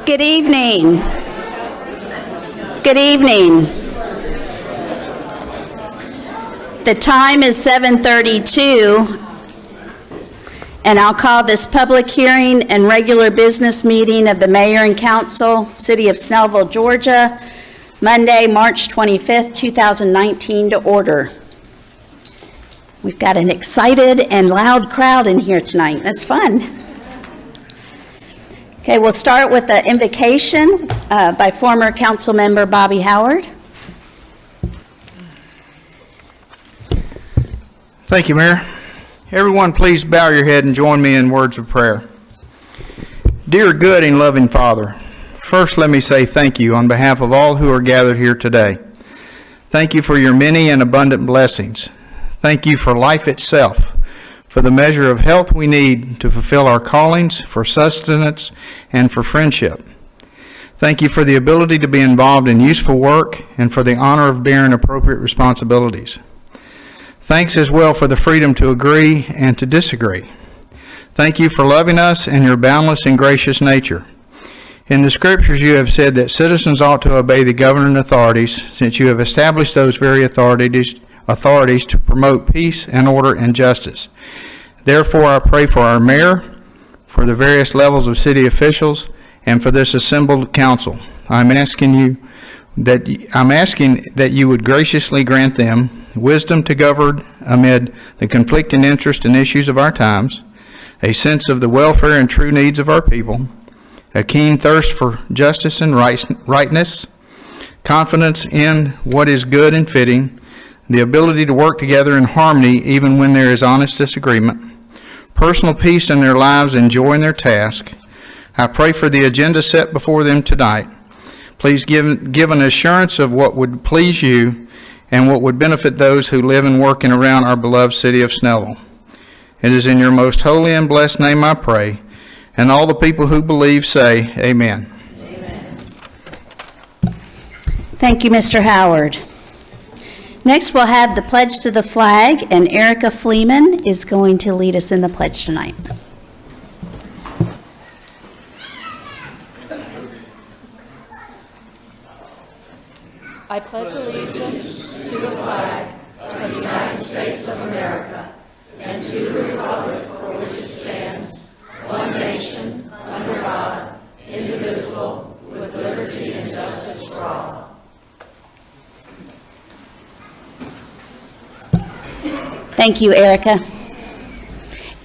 Good evening. Good evening. The time is 7:32, and I'll call this public hearing and regular business meeting of the Mayor and Council, City of Snellville, Georgia, Monday, March 25th, 2019, to order. We've got an excited and loud crowd in here tonight. That's fun. Okay, we'll start with the invocation by former council member Bobby Howard. Thank you, Mayor. Everyone, please bow your head and join me in words of prayer. Dear good and loving Father, first let me say thank you on behalf of all who are gathered here today. Thank you for your many and abundant blessings. Thank you for life itself, for the measure of health we need to fulfill our callings, for sustenance, and for friendship. Thank you for the ability to be involved in useful work and for the honor of bearing appropriate responsibilities. Thanks as well for the freedom to agree and to disagree. Thank you for loving us and your boundless and gracious nature. In the scriptures you have said that citizens ought to obey the governing authorities, since you have established those very authorities to promote peace and order and justice. Therefore, I pray for our mayor, for the various levels of city officials, and for this assembled council. I'm asking that you would graciously grant them wisdom to govern amid the conflicting interests and issues of our times, a sense of the welfare and true needs of our people, a keen thirst for justice and rightness, confidence in what is good and fitting, the ability to work together in harmony even when there is honest disagreement, personal peace in their lives and joy in their task. I pray for the agenda set before them tonight. Please give an assurance of what would please you and what would benefit those who live and work in around our beloved city of Snellville. It is in your most holy and blessed name I pray, and all the people who believe say, Amen. Amen. Thank you, Mr. Howard. Next, we'll have the pledge to the flag, and Erica Fleeman is going to lead us in the pledge tonight. I pledge allegiance to the flag of the United States of America and to the republic for which it stands, one nation, under God, indivisible, with liberty and justice for all. Thank you, Erica.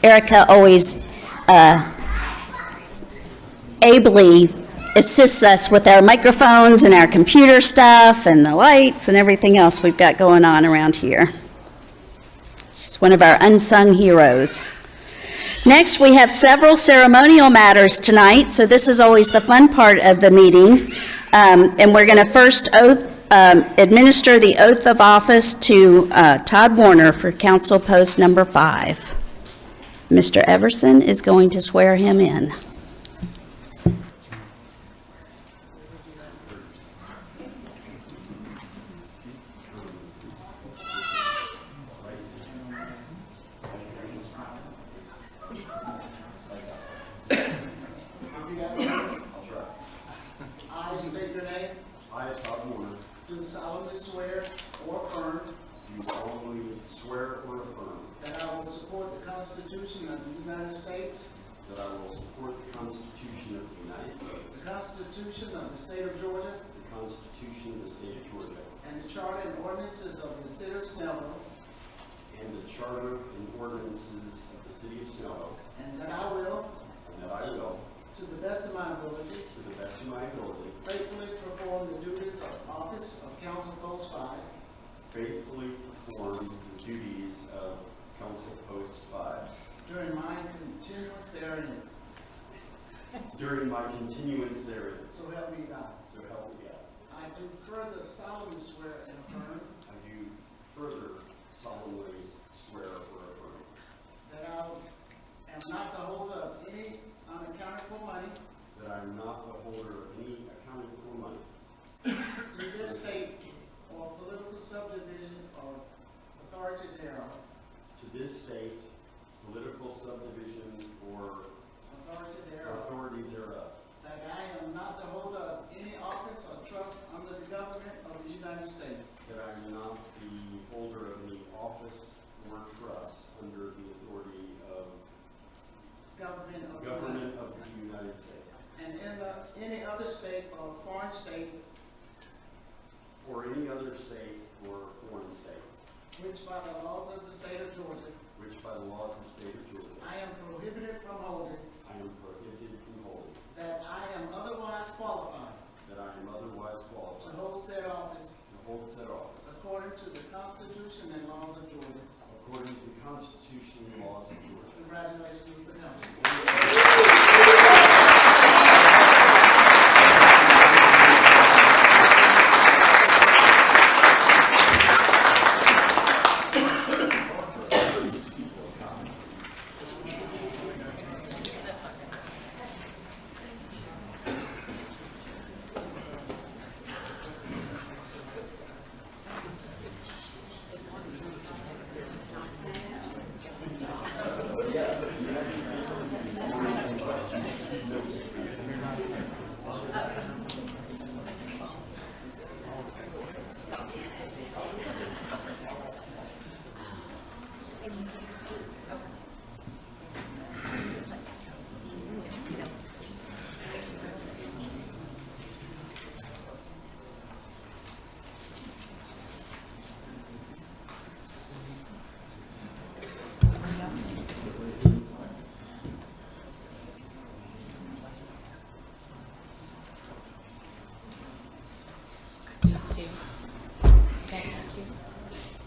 Erica always ably assists us with our microphones and our computer stuff and the lights and everything else we've got going on around here. She's one of our unsung heroes. Next, we have several ceremonial matters tonight, so this is always the fun part of the meeting. And we're going to first administer the oath of office to Todd Warner for council post number 5. Mr. Everson is going to swear him in. During my continuance therein. So help me God. So help me God. I do further solemnly swear and affirm. I do further solemnly swear or affirm. That I am not the holder of any unaccounted for money. That I am not the holder of any accounted for money. To this state or political subdivision or authority thereof. To this state, political subdivision, or authority thereof. That I am not that I am not the holder of any office or trust under the authority of government of the United States and in any other state or foreign state or any other state or foreign state, which by the laws of the state of Georgia which by the laws of the state of Georgia I am prohibited from holding, I am prohibited from holding, that I am otherwise qualified that I am otherwise to qualified hold said office to hold said office according to the Constitution and laws of Georgia. according to the Constitution and laws of Georgia. Congratulations, Mr. Council.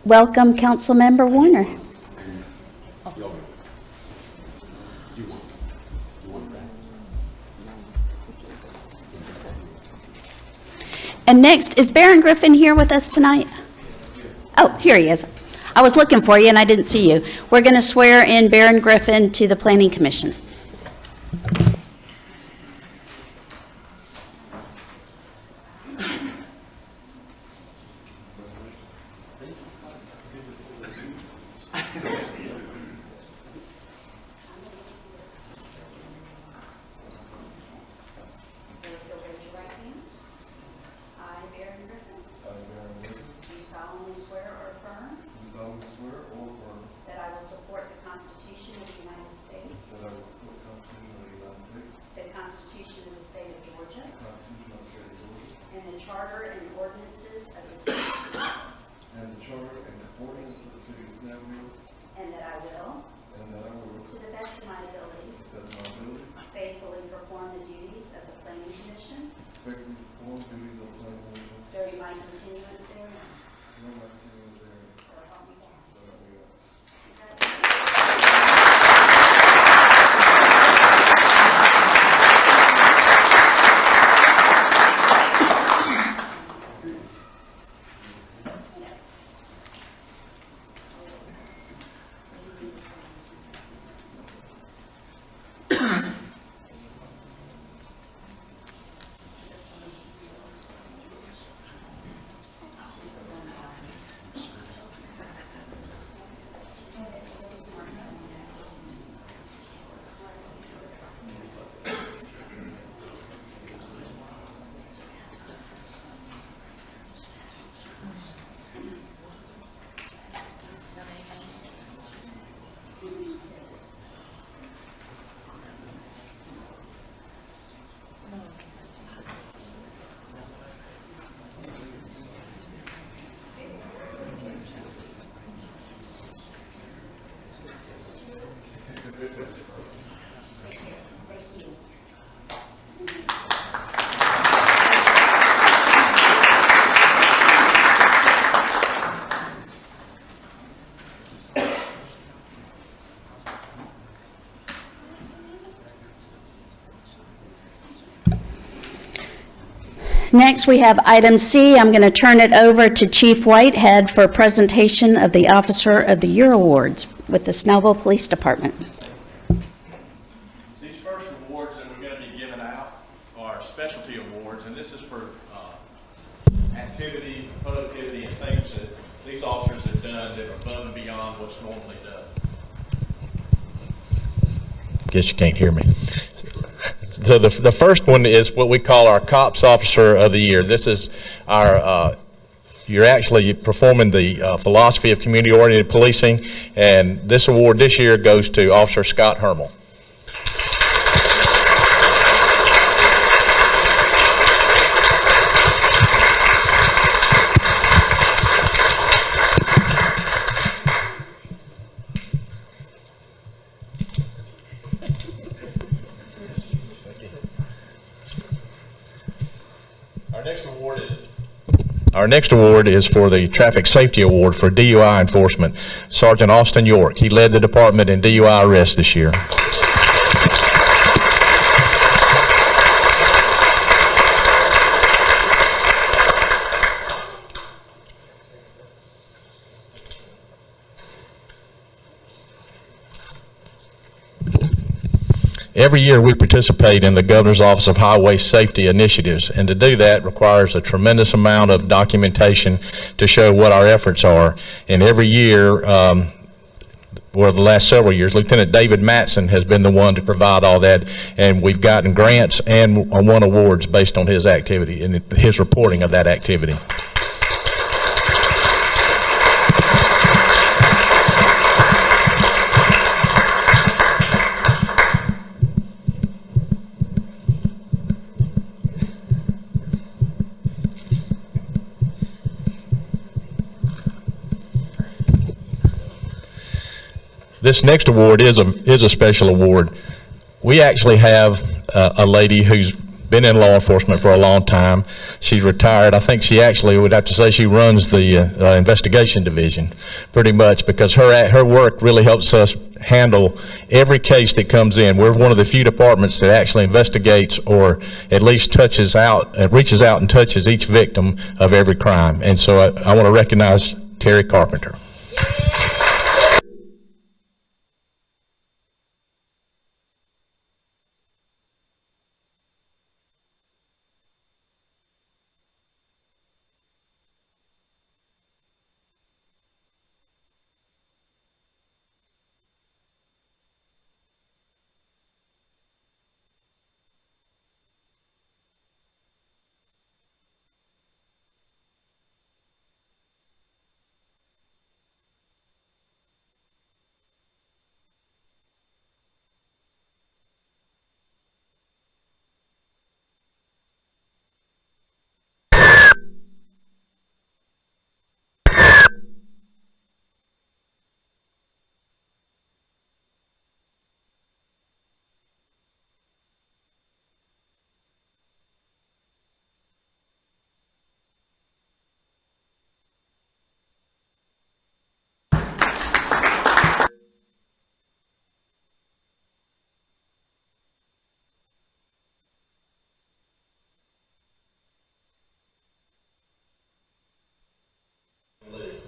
Welcome, Councilmember Warner. And next, is Baron Griffin here with us tonight? Oh, here he is. I was looking for you and I didn't see you. We're going to swear in Baron Griffin to the Planning Commission. So if you'll raise your right hand. I, Baron Griffin, do solemnly swear or affirm that I will support the Constitution of the United States, the Constitution of the State of Georgia, and the Charter and ordinances of the State of Snellville, and that I will, to the best of my ability, faithfully perform the duties of the Planning Commission during my continuance therein. So help me God. Congratulations. Next, we have item C. I'm going to turn it over to Chief Whitehead for a presentation of the Officer of the Year Awards with the Snellville Police Department. These first awards that we're going to be giving out are specialty awards, and this is for activity, productivity, and things that these officers have done that are above and beyond what's normally done. Guess you can't hear me. So the first one is what we call our COPS Officer of the Year. This is our you're actually performing the philosophy of community-oriented policing, and this award this year goes to Officer Scott Hermel. Our next award is for the Traffic Safety Award for DUI enforcement. Sergeant Austin York. He led the department in DUI arrests this year. Every year we participate in the Governor's Office of Highway Safety initiatives, and to do that requires a tremendous amount of documentation to show what our efforts are. And every year, the last several years, Lieutenant David Matson has been the one to provide all that, and we've gotten grants and won awards based on his activity and his reporting of that activity. This next award is a special award. We actually have a lady who's been in law enforcement for a long time. She's retired. I think she actually would have to say she runs the investigation division pretty much, because her work really helps us handle every case that comes in. We're one of the few departments that actually investigates, or at least reaches out and touches each victim of every crime. And so I want to recognize Terry Carpenter.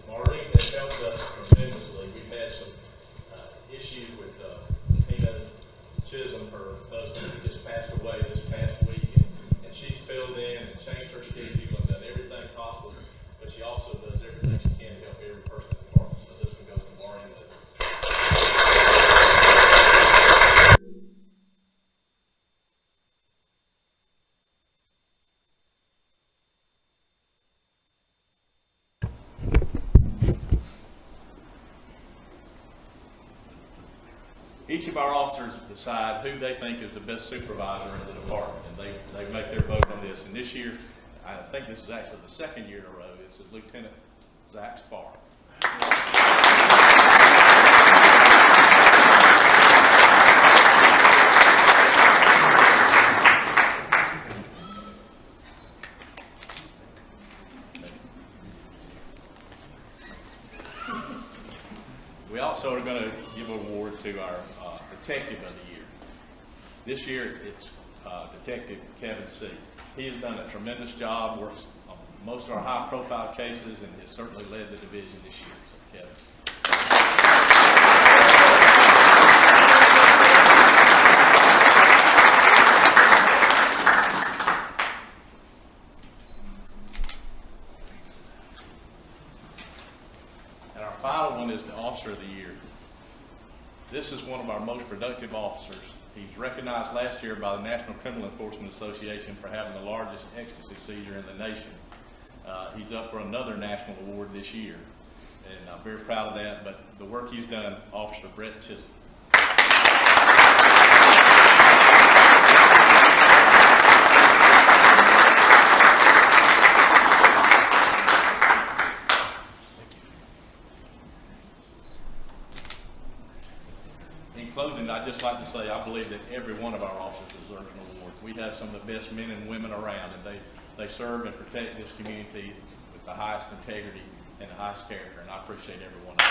Maureen has helped us tremendously. We've had some issues with Tina Chisholm, her husband, who just passed away this past week, and she's filled in and changed her schedule and done everything possible, but she also does everything she can to help every person in the department. So this one goes to Maureen. Each of our officers decide who they think is the best supervisor in the department, and they make their vote on this. And this year, I think this is actually the second year in a row, it's Lieutenant Zach Spar. We also are going to give an award to our Detective of the Year. This year, it's Detective Kevin C. He has done a tremendous job, works on most of our high-profile cases, and has certainly led the division this year. So, Kevin. And our final one is the Officer of the Year. This is one of our most productive officers. He's recognized last year by the National Criminal Enforcement Association for having the largest ecstasy seizure in the nation. He's up for another national award this year, and I'm very proud of that. But the work he's done, Officer Brett Chisholm. In closing, I'd just like to say I believe that every one of our officers deserves an award. We have some of the best men and women around, and they serve and protect this community with the highest integrity and the highest character, and I appreciate every one of them.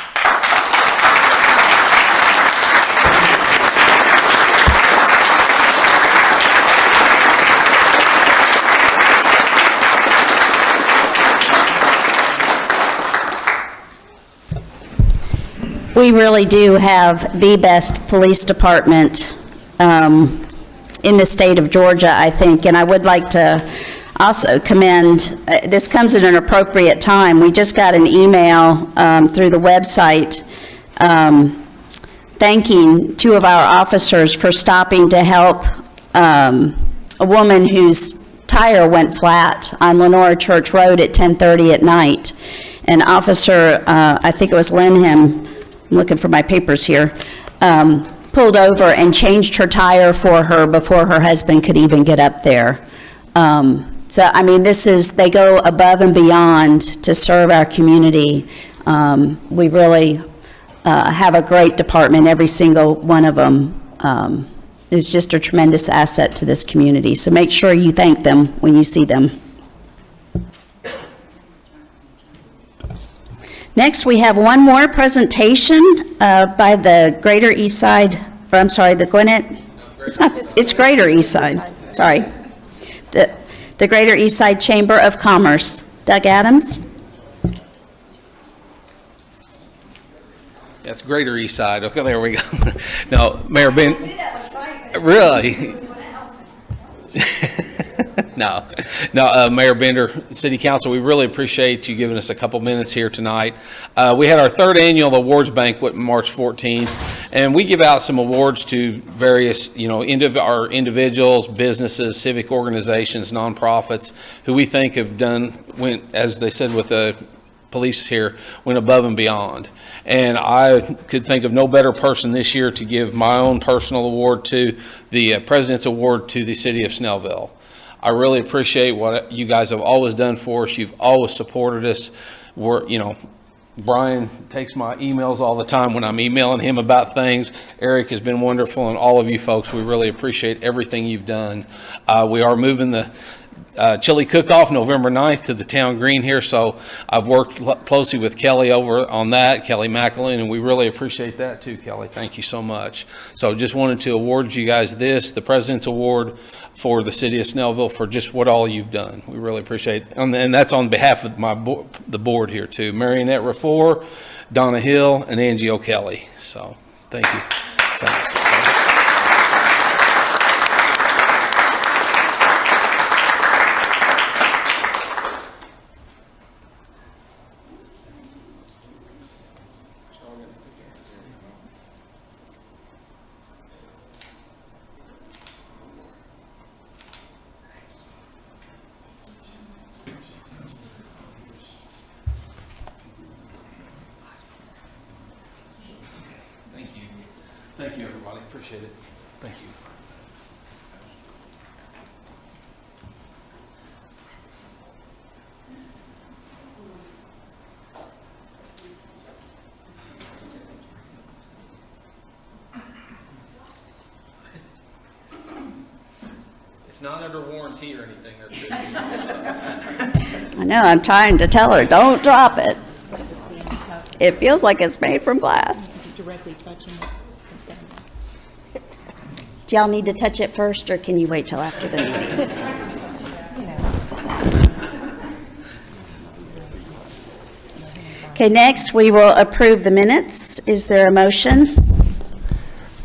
We really do have the best police department in the state of Georgia, I think, and I would like to also commend, this comes at an appropriate time. We just got an email through the website thanking 2 of our officers for stopping to help a woman whose tire went flat on Lenora Church Road at 10:30 at night. And Officer, I think it was Linham, I'm looking for my papers here, pulled over and changed her tire for her before her husband could even get up there. So, I mean, they go above and beyond to serve our community. We really have a great department. Every single one of them is just a tremendous asset to this community. So make sure you thank them when you see them. Next, we have one more presentation by the Greater East Side, or I'm sorry, the Gwinnett, it's Greater East Side, sorry. The Greater East Side Chamber of Commerce. Doug Adams? That's Greater East Side. Okay, there we go. No, Mayor Ben. Really? No, Mayor Bender, City Council, we really appreciate you giving us a couple minutes here tonight. We had our 3rd annual awards banquet March 14th, and we give out some awards to various, our individuals, businesses, civic organizations, nonprofits, who we think have went, as they said with the police here, went above and beyond. And I could think of no better person this year to give my own personal award to, the President's Award to the City of Snellville. I really appreciate what you guys have always done for us. You've always supported us. Brian takes my emails all the time when I'm emailing him about things. Eric has been wonderful, and all of you folks, we really appreciate everything you've done. We are moving the chili cook-off November 9th to the town green here, so I've worked closely with Kelly over on that, Kelly McAloon, and we really appreciate that too, Kelly. Thank you so much. So just wanted to award you guys the President's Award for the City of Snellville for just what all you've done. We really appreciate it. And that's on behalf of the board here too. Marionette Rafour, Donna Hill, and Angie O'Kelly. So thank you. Thanks. Thank you, everybody. Appreciate it. Thank you. It's not under warranty or anything. I know, I'm trying to tell her, don't drop it. It feels like it's made from glass. Directly touching it. Do y'all need to touch it first, or can you wait till after the meeting? Okay, next we will approve the minutes. Is there a motion?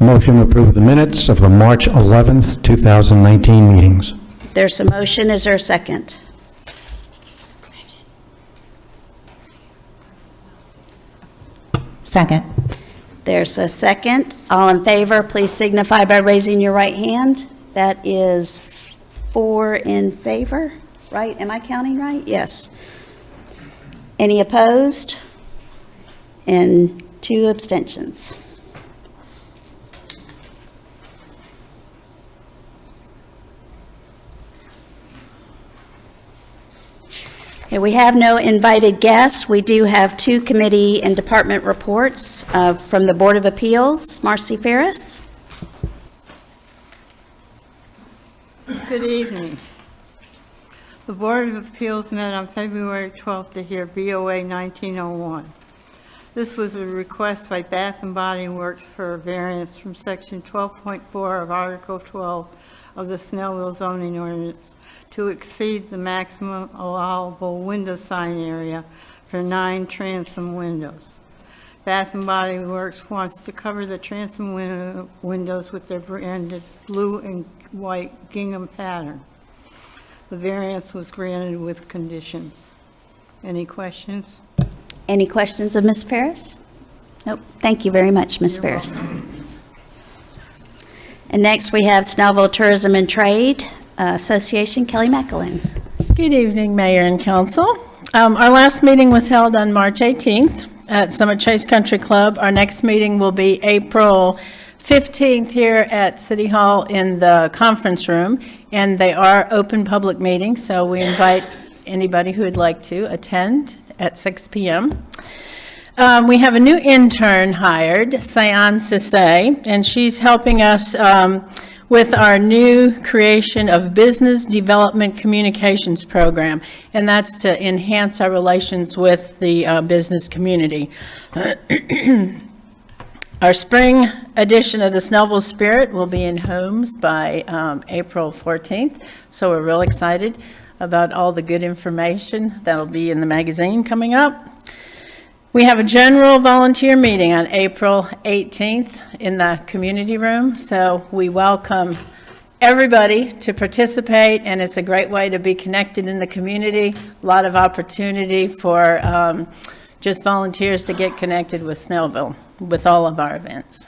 Motion to approve the minutes of the March 11th, 2019 meetings. There's a motion. Is there a second? Second. There's a second. All in favor, please signify by raising your right hand. That is 4 in favor, right? Am I counting right? Yes. Any opposed? And 2 abstentions. Okay, we have no invited guests. We do have 2 committee and department reports from the Board of Appeals. Marcy Ferris. Good evening. The Board of Appeals met on February 12th to hear BOA 1901. This was a request by Bath and Body Works for a variance from Section 12.4 of Article 12 of the Snellville zoning ordinance to exceed the maximum allowable window sign area for 9 transom windows. Bath and Body Works wants to cover the transom windows with their branded blue and white gingham pattern. The variance was granted with conditions. Any questions? Any questions of Ms. Ferris? Nope. Thank you very much, Ms. Ferris. And next we have Snellville Tourism and Trade Association, Kelly McAloon. Good evening, Mayor and Council. Our last meeting was held on March 18th at Summit Chase Country Club. Our next meeting will be April 15th here at City Hall in the conference room, and they are open public meetings, so we invite anybody who would like to attend at 6 p.m. We have a new intern hired, Sayan Sisay, and she's helping us with our new creation of Business Development Communications Program, and that's to enhance our relations with the business community. Our spring edition of the Snellville Spirit will be in homes by April 14th, so we're real excited about all the good information that'll be in the magazine coming up. We have a general volunteer meeting on April 18th in the community room, so we welcome everybody to participate, and it's a great way to be connected in the community. A lot of opportunity for just volunteers to get connected with Snellville with all of our events.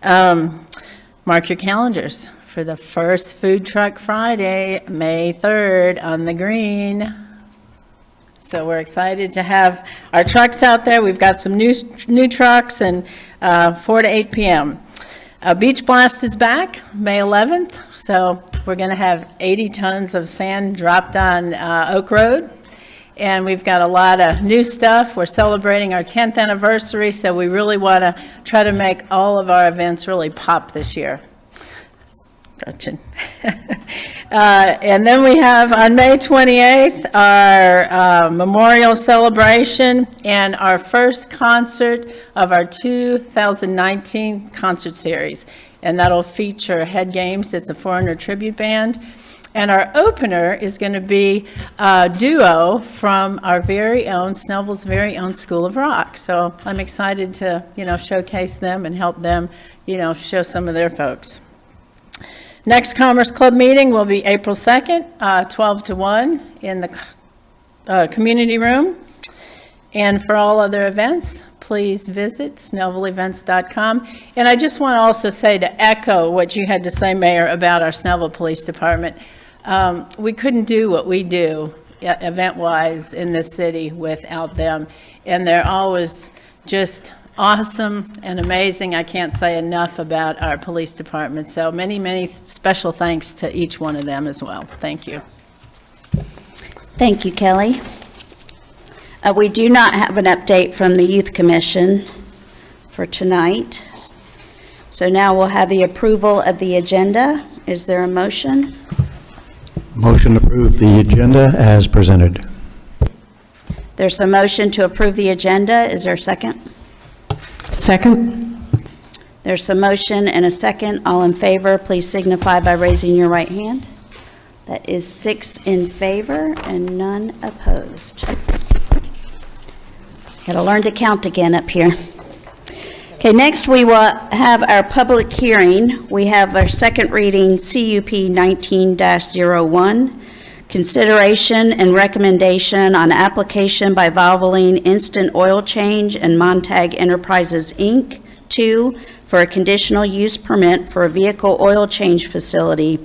Mark your calendars for the first Food Truck Friday, May 3rd on the green. So we're excited to have our trucks out there. We've got some new trucks, and 4 to 8 p.m. Beach Blast is back May 11th, so we're going to have 80 tons of sand dropped on Oak Road, and we've got a lot of new stuff. We're celebrating our 10th anniversary, so we really want to try to make all of our events really pop this year. Gretchen. And then we have on May 28th our memorial celebration and our first concert of our 2019 concert series, and that'll feature Head Games. It's a foreigner tribute band, and our opener is going to be a duo from our very own Snellville's very own School of Rock. So I'm excited to showcase them and help them show some of their folks. Next Commerce Club meeting will be April 2nd, 12 to 1 in the community room. And for all other events, please visit snellvilleevents.com. And I just want to also say, to echo what you had to say, Mayor, about our Snellville Police Department, we couldn't do what we do event-wise in this city without them. And they're always just awesome and amazing. I can't say enough about our police department. So many, many special thanks to each one of them as well. Thank you. Thank you, Kelly. We do not have an update from the Youth Commission for tonight. So now we'll have the approval of the agenda. Is there a motion? Motion to approve the agenda as presented. There's a motion to approve the agenda. Is there a second? Second. There's a motion and a second. All in favor, please signify by raising your right hand. That is 6 in favor and none opposed. Got to learn to count again up here. Okay, next we will have our public hearing. We have our second reading, CUP 19-01, consideration and recommendation on application by Valvoline Instant Oil Change and Montag Enterprises, Inc., 2, for a conditional use permit for a vehicle oil change facility,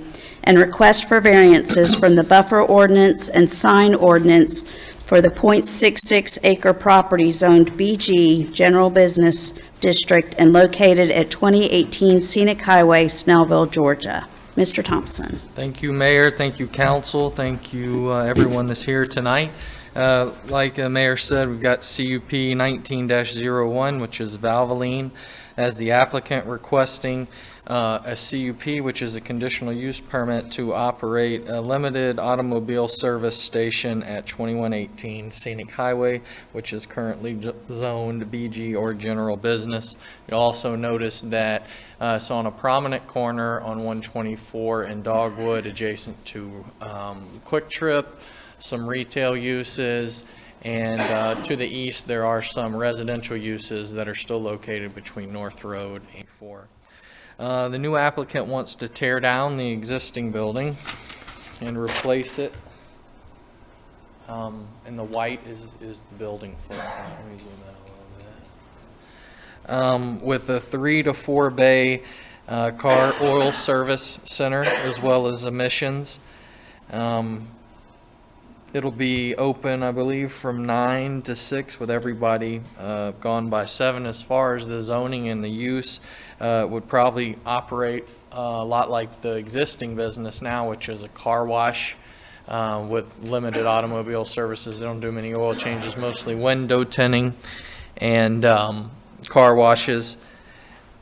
and request for variances from the buffer ordinance and sign ordinance for the .66 acre property zoned BG General Business District and located at 2018 Scenic Highway, Snellville, Georgia. Mr. Thompson. Thank you, Mayor. Thank you, Council. Thank you, everyone that's here tonight. Like the Mayor said, we've got CUP 19-01, which is Valvoline, as the applicant requesting a CUP, which is a conditional use permit to operate a limited automobile service station at 2118 Scenic Highway, which is currently zoned BG or general business. You'll also notice that it's on a prominent corner on 124 in Dogwood, adjacent to Quick Trip, some retail uses, and to the east there are some residential uses that are still located between North Road and 4. The new applicant wants to tear down the existing building and replace it. And the white is the building footprint. Let me zoom that a little bit. With a 3 to 4 bay car oil service center, as well as emissions. It'll be open, I believe, from 9 to 6 with everybody gone by 7. As far as the zoning and the use, would probably operate a lot like the existing business now, which is a car wash with limited automobile services. They don't do many oil changes, mostly window tinting and car washes.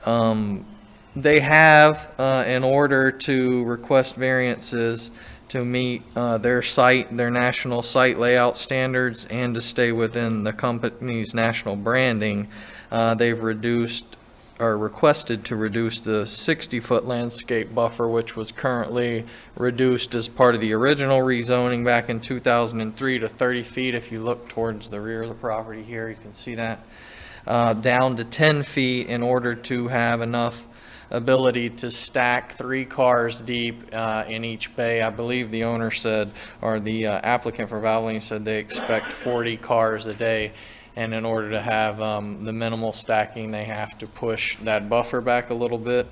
They have, in order to request variances, to meet their national site layout standards and to stay within the company's national branding, they've reduced or requested to reduce the 60-foot landscape buffer, which was currently reduced as part of the original rezoning back in 2003 to 30 feet. If you look towards the rear of the property here, you can see that, down to 10 feet in order to have enough ability to stack 3 cars deep in each bay. I believe the owner said, or the applicant for Valvoline said, they expect 40 cars a day, and in order to have the minimal stacking, they have to push that buffer back a little bit.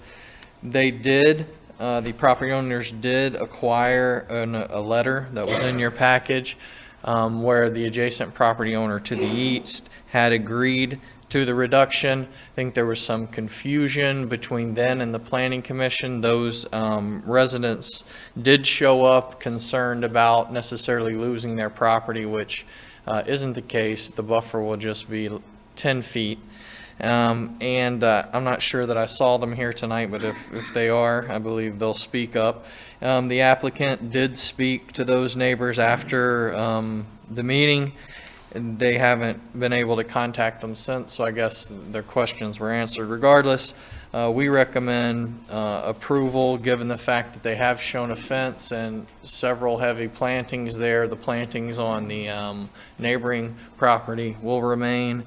They did, the property owners did acquire a letter that was in your package where the adjacent property owner to the east had agreed to the reduction. I think there was some confusion between then and the Planning Commission. Those residents did show up concerned about necessarily losing their property, which isn't the case. The buffer will just be 10 feet. I'm not sure that I saw them here tonight, but if they are, I believe they'll speak up. The applicant did speak to those neighbors after the meeting. They haven't been able to contact them since, so I guess their questions were answered. Regardless, we recommend approval given the fact that they have shown a fence and several heavy plantings there. The plantings on the neighboring property will remain.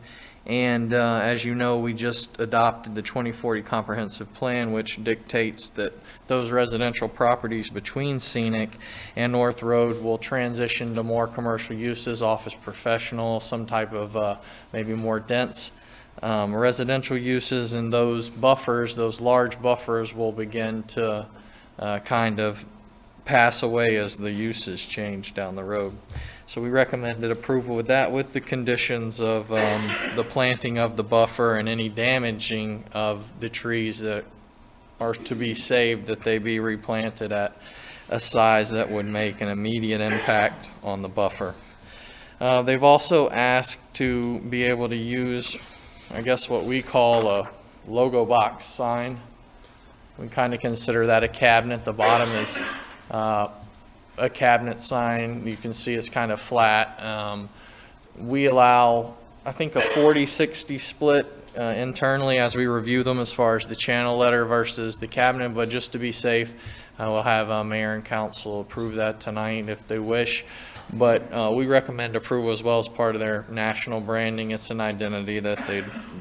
And as you know, we just adopted the 2040 Comprehensive Plan, which dictates that those residential properties between Scenic and North Road will transition to more commercial uses, office professional, some type of maybe more dense residential uses, and those buffers, those large buffers, will begin to kind of pass away as the uses change down the road. So we recommended approval with that, with the conditions of the planting of the buffer and any damaging of the trees that are to be saved, that they be replanted at a size that would make an immediate impact on the buffer. They've also asked to be able to use, I guess, what we call a logo box sign. We kind of consider that a cabinet. The bottom is a cabinet sign. You can see it's kind of flat. We allow, I think, a 40-60 split internally as we review them as far as the channel letter versus the cabinet, but just to be safe, we'll have mayor and council approve that tonight if they wish. But we recommend approval as well as part of their national branding. It's an identity that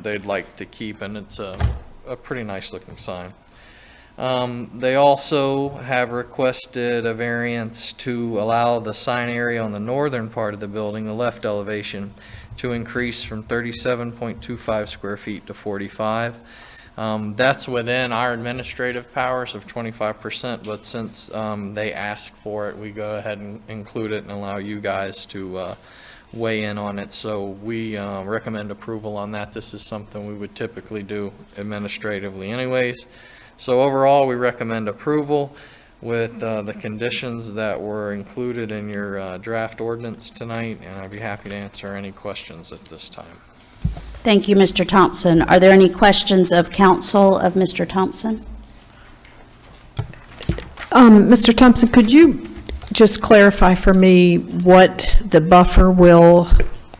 they'd like to keep, and it's a pretty nice looking sign. They also have requested a variance to allow the sign area on the northern part of the building, the left elevation, to increase from 37.25 square feet to 45. That's within our administrative powers of 25%, but since they ask for it, we go ahead and include it and allow you guys to weigh in on it, so we recommend approval on that. This is something we would typically do administratively anyways. So overall, we recommend approval with the conditions that were included in your draft ordinance tonight, and I'd be happy to answer any questions at this time. Thank you, Mr. Thompson. Are there any questions of council of Mr. Thompson? Mr. Thompson, could you just clarify for me what the buffer will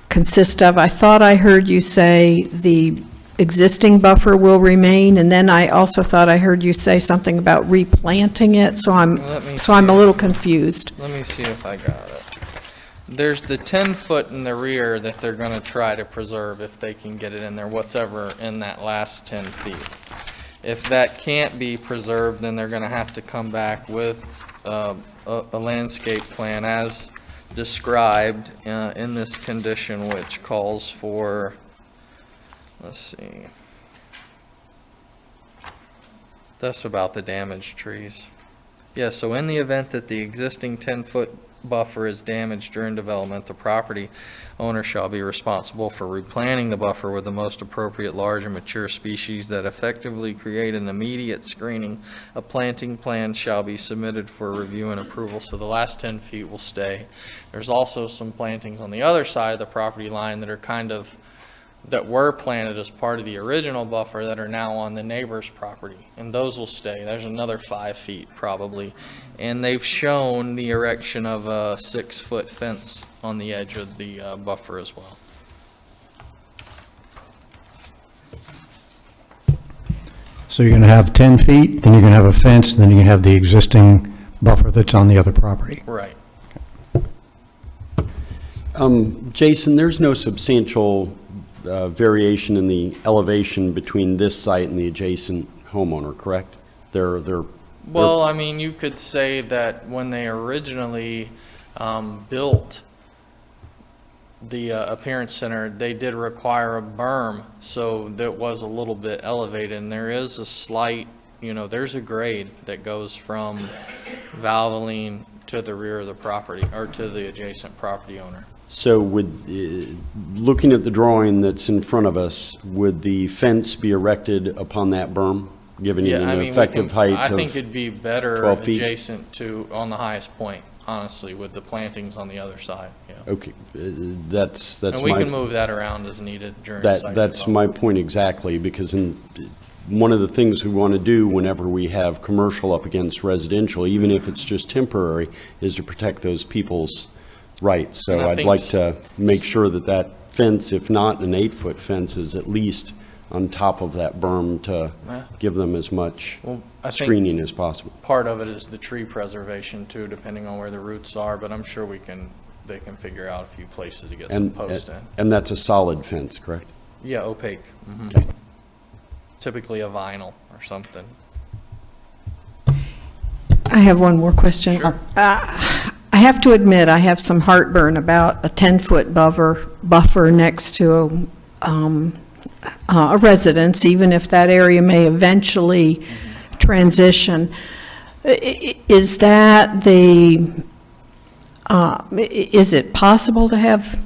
consist of? I thought I heard you say the existing buffer will remain, and then I also thought I heard you say something about replanting it, so I'm a little confused. Let me see if I got it. There's the 10-foot in the rear that they're going to try to preserve if they can get it in there, whatever in that last 10 feet. If that can't be preserved, then they're going to have to come back with a landscape plan as described in this condition, which calls for, let's see, that's about the damaged trees. Yeah, so in the event that the existing 10-foot buffer is damaged during development, the property owner shall be responsible for replanting the buffer with the most appropriate large and mature species that effectively create an immediate screening. A planting plan shall be submitted for review and approval, so the last 10 feet will stay. There's also some plantings on the other side of the property line that are that were planted as part of the original buffer that are now on the neighbor's property, and those will stay. There's another 5 feet probably, and they've shown the erection of a 6-foot fence on the edge of the buffer as well. So you're going to have 10 feet, then you're going to have a fence, then you're going to have the existing buffer that's on the other property. Right. Jason, there's no substantial variation in the elevation between this site and the adjacent homeowner, correct? Well, I mean, you could say that when they originally built the appearance center, they did require a berm, so that was a little bit elevated, and there is a slight, there's a grade that goes from Valvoline to the rear of the property, or to the adjacent property owner. So looking at the drawing that's in front of us, would the fence be erected upon that berm, giving you an effective height of 12 feet? I think it'd be better adjacent to, on the highest point, honestly, with the plantings on the other side. Yeah. Okay, that's and we can move that around as needed during site That's my point exactly, because one of the things we want to do whenever we have commercial up against residential, even if it's just temporary, is to protect those people's rights. So I'd like to make sure that fence, if not an 8-foot fence, is at least on top of that berm to give them as much screening as possible. Part of it is the tree preservation too, depending on where the roots are, but I'm sure they can figure out a few places to get some posts in. And that's a solid fence, correct? Yeah, opaque. Mm-hmm. Okay. Typically a vinyl or something. I have one more question. Sure. I have to admit, I have some heartburn about a 10-foot buffer next to a residence, even if that area may eventually transition. Is that is it possible to have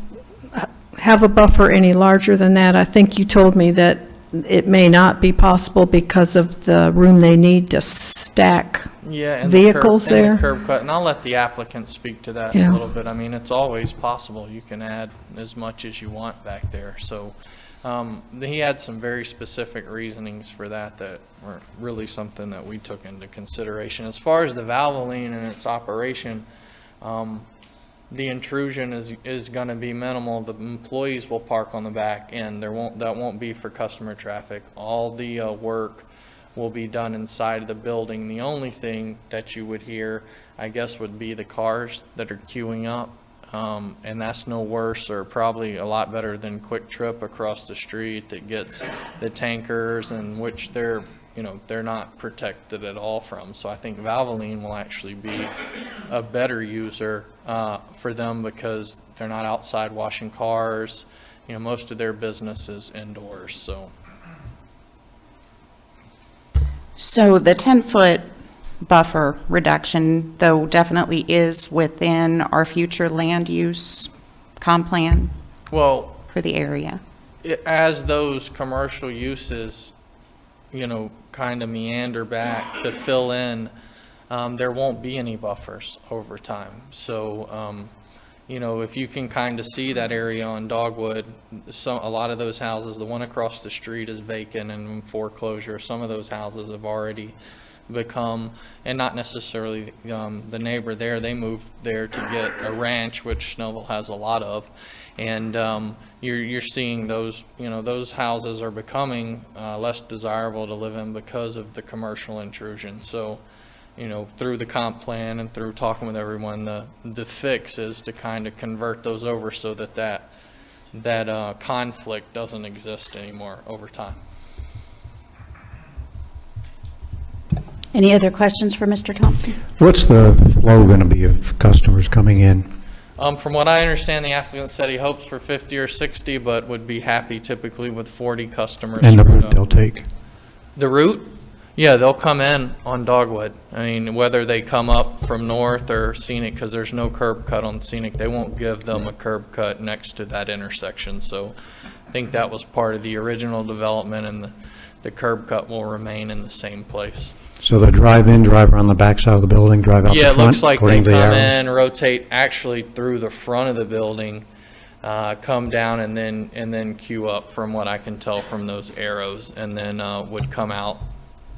a buffer any larger than that? I think you told me that it may not be possible because of the room they need to stack vehicles there. And the curb cut, and I'll let the applicant speak to that a little bit. I mean, it's always possible. You can add as much as you want back there. So he had some very specific reasonings for that weren't really something that we took into consideration. As far as the Valvoline and its operation, the intrusion is going to be minimal. The employees will park on the back end. That won't be for customer traffic. All the work will be done inside of the building. The only thing that you would hear, I guess, would be the cars that are queuing up, and that's no worse or probably a lot better than Quick Trip across the street that gets the tankers, and which they're not protected at all from. So I think Valvoline will actually be a better user for them because they're not outside washing cars. Most of their business is indoors. So the 10-foot buffer reduction, though, definitely is within our future land use comp plan Well, for the area? as those commercial uses, kind of meander back to fill in, there won't be any buffers over time. So, if you can kind of see that area on Dogwood, a lot of those houses, the one across the street is vacant and in foreclosure. Some of those houses have already become, and not necessarily the neighbor there, they moved there to get a ranch, which Snellville has a lot of. And you're seeing those, those houses are becoming less desirable to live in because of the commercial intrusion. So, through the comp plan and through talking with everyone, the fix is to kind of convert those over so that conflict doesn't exist anymore over time. Any other questions for Mr. Thompson? What's the flow going to be of customers coming in? From what I understand, the applicant said he hopes for 50 or 60, but would be happy typically with 40 customers. And the route they'll take? The route? Yeah, they'll come in on Dogwood. I mean, whether they come up from North or Scenic, because there's no curb cut on Scenic, they won't give them a curb cut next to that intersection. So I think that was part of the original development, and the curb cut will remain in the same place. So the drive around the backside of the building, drive out the front? Yeah, it looks like they according to the come arrows? in, rotate actually through the front of the building, come down and then queue up from what I can tell from those arrows, and then would come out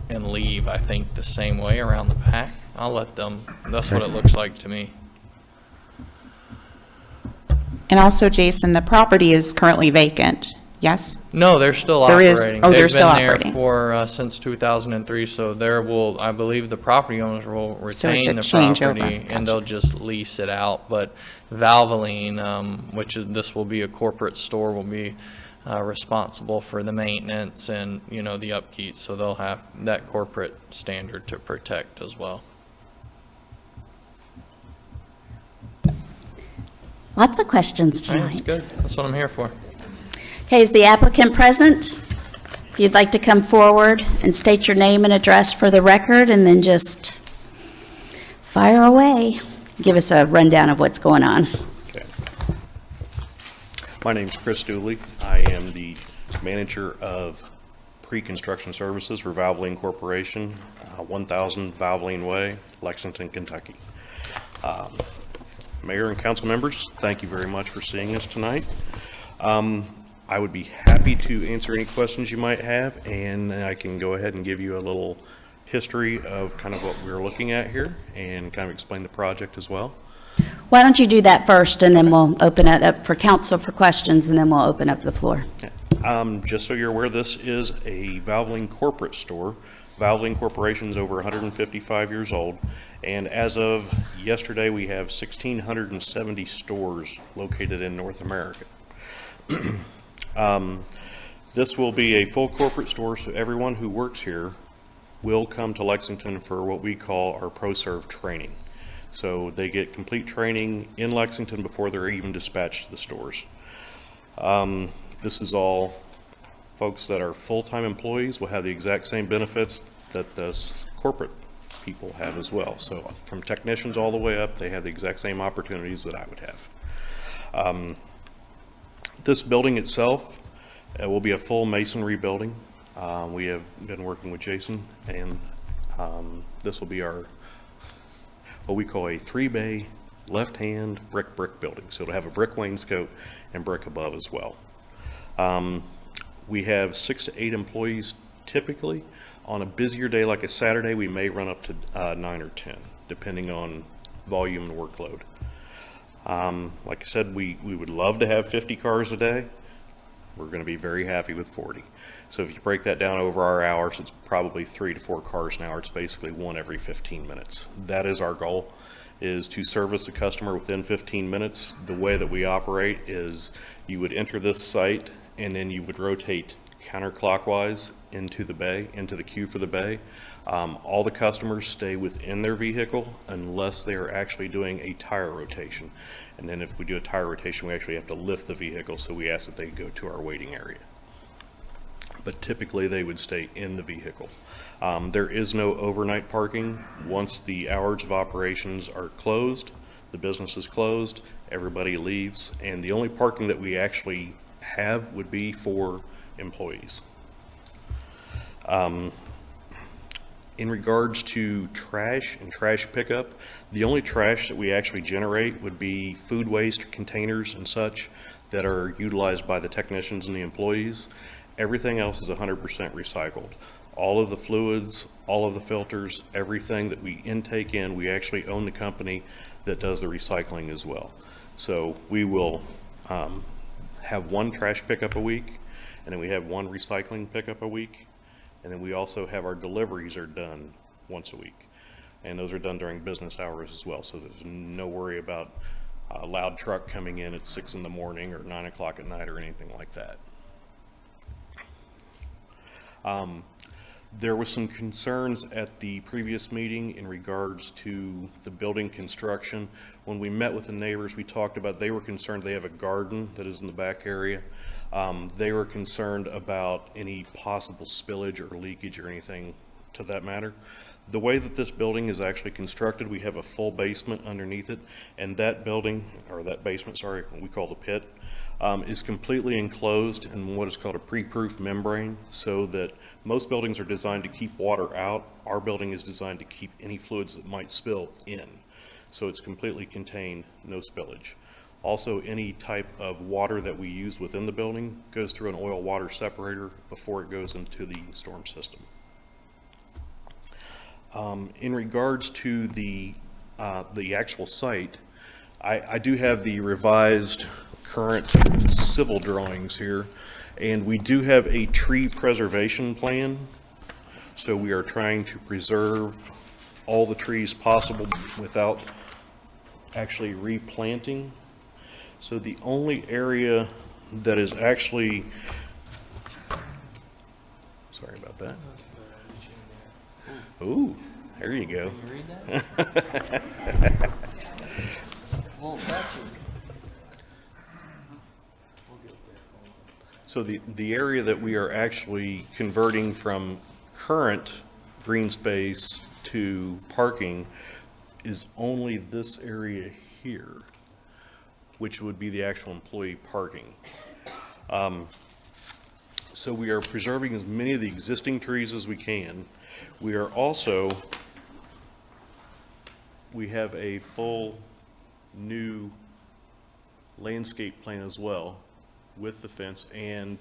and leave, I think, the same way around the back. I'll let them, that's what it looks like to me. And also, Jason, the property is currently vacant, yes? No, they're still There is- operating. oh, they're still They've been operating. there for, since 2003, so I believe the property owners will So it's retain a the changeover. property, and they'll Gotcha. just lease it out. But Valvoline, this will be a corporate store, will be responsible for the maintenance and, the upkeep, so they'll have that corporate standard to protect as well. Lots of questions All right, that's tonight. good. That's what I'm here for. Okay, is the applicant present? If you'd like to come forward and state your name and address for the record, and then just fire away. Give us a rundown of what's going on. Okay. My name's Chris Dooley. I am the manager of pre-construction services for Valvoline Corporation, 1000 Valvoline Way, Lexington, Kentucky. Mayor and council members, thank you very much for seeing us tonight. I would be happy to answer any questions you might have, and I can go ahead and give you a little history of kind of what we're looking at here and kind of explain the project as well. Why don't you do that first, and then we'll open it up for council for questions, and then we'll open up the floor. Just so you're aware, this is a Valvoline corporate store. Valvoline Corporation is over 155 years old, and as of yesterday, we have 1,670 stores located in North America. This will be a full corporate store, so everyone who works here will come to Lexington for what we call our ProServe training. So they get complete training in Lexington before they're even dispatched to the stores. This is all folks that are full-time employees will have the exact same benefits that the corporate people have as well. So from technicians all the way up, they have the exact same opportunities that I would have. This building itself will be a full masonry building. We have been working with Jason, and this will be our, what we call a 3-bay left-hand brick building. So it'll have a brick wainscot and brick above as well. We have 6 to 8 employees typically. On a busier day like a Saturday, we may run up to 9 or 10, depending on volume and workload. Like I said, we would love to have 50 cars a day. We're going to be very happy with 40. So if you break that down over our hours, it's probably 3 to 4 cars an hour. It's basically one every 15 minutes. That is our goal, is to service the customer within 15 minutes. The way that we operate is you would enter this site and then you would rotate counterclockwise into the bay, into the queue for the bay. All the customers stay within their vehicle unless they are actually doing a tire rotation. And then if we do a tire rotation, we actually have to lift the vehicle, so we ask that they go to our waiting area. But typically they would stay in the vehicle. There is no overnight parking. Once the hours of operations are closed, the business is closed, everybody leaves, and the only parking that we actually have would be for employees. In regards to trash and trash pickup, the only trash that we actually generate would be food waste containers and such that are utilized by the technicians and the employees. Everything else is 100% recycled. All of the fluids, all of the filters, everything that we intake in, we actually own the company that does the recycling as well. So we will have one trash pickup a week, and then we have one recycling pickup a week, and then we also have our deliveries are done once a week. And those are done during business hours as well, so there's no worry about a loud truck coming in at 6 in the morning or 9 o'clock at night or anything like that. There was some concerns at the previous meeting in regards to the building construction. When we met with the neighbors, we talked about, they were concerned, they have a garden that is in the back area. They were concerned about any possible spillage or leakage or anything to that matter. The way that this building is actually constructed, we have a full basement underneath it, and that building, or that basement, sorry, we call the pit, is completely enclosed in what is called a pre-proof membrane, so that most buildings are designed to keep water out. Our building is designed to keep any fluids that might spill in. So it's completely contained, no spillage. Also, any type of water that we use within the building goes through an oil water separator before it goes into the storm system. In regards to the actual site, I do have the revised current civil drawings here, and we do have a tree preservation plan. So we are trying to preserve all the trees possible without actually replanting. So the only area that is actually, sorry about that. Ooh, there you go. Can you read that? Won't touch it. So the area that we are actually converting from current green space to parking is only this area here, which would be the actual employee parking. So we are preserving as many of the existing trees as we can. We are also, we have a full new landscape plan as well with the fence, and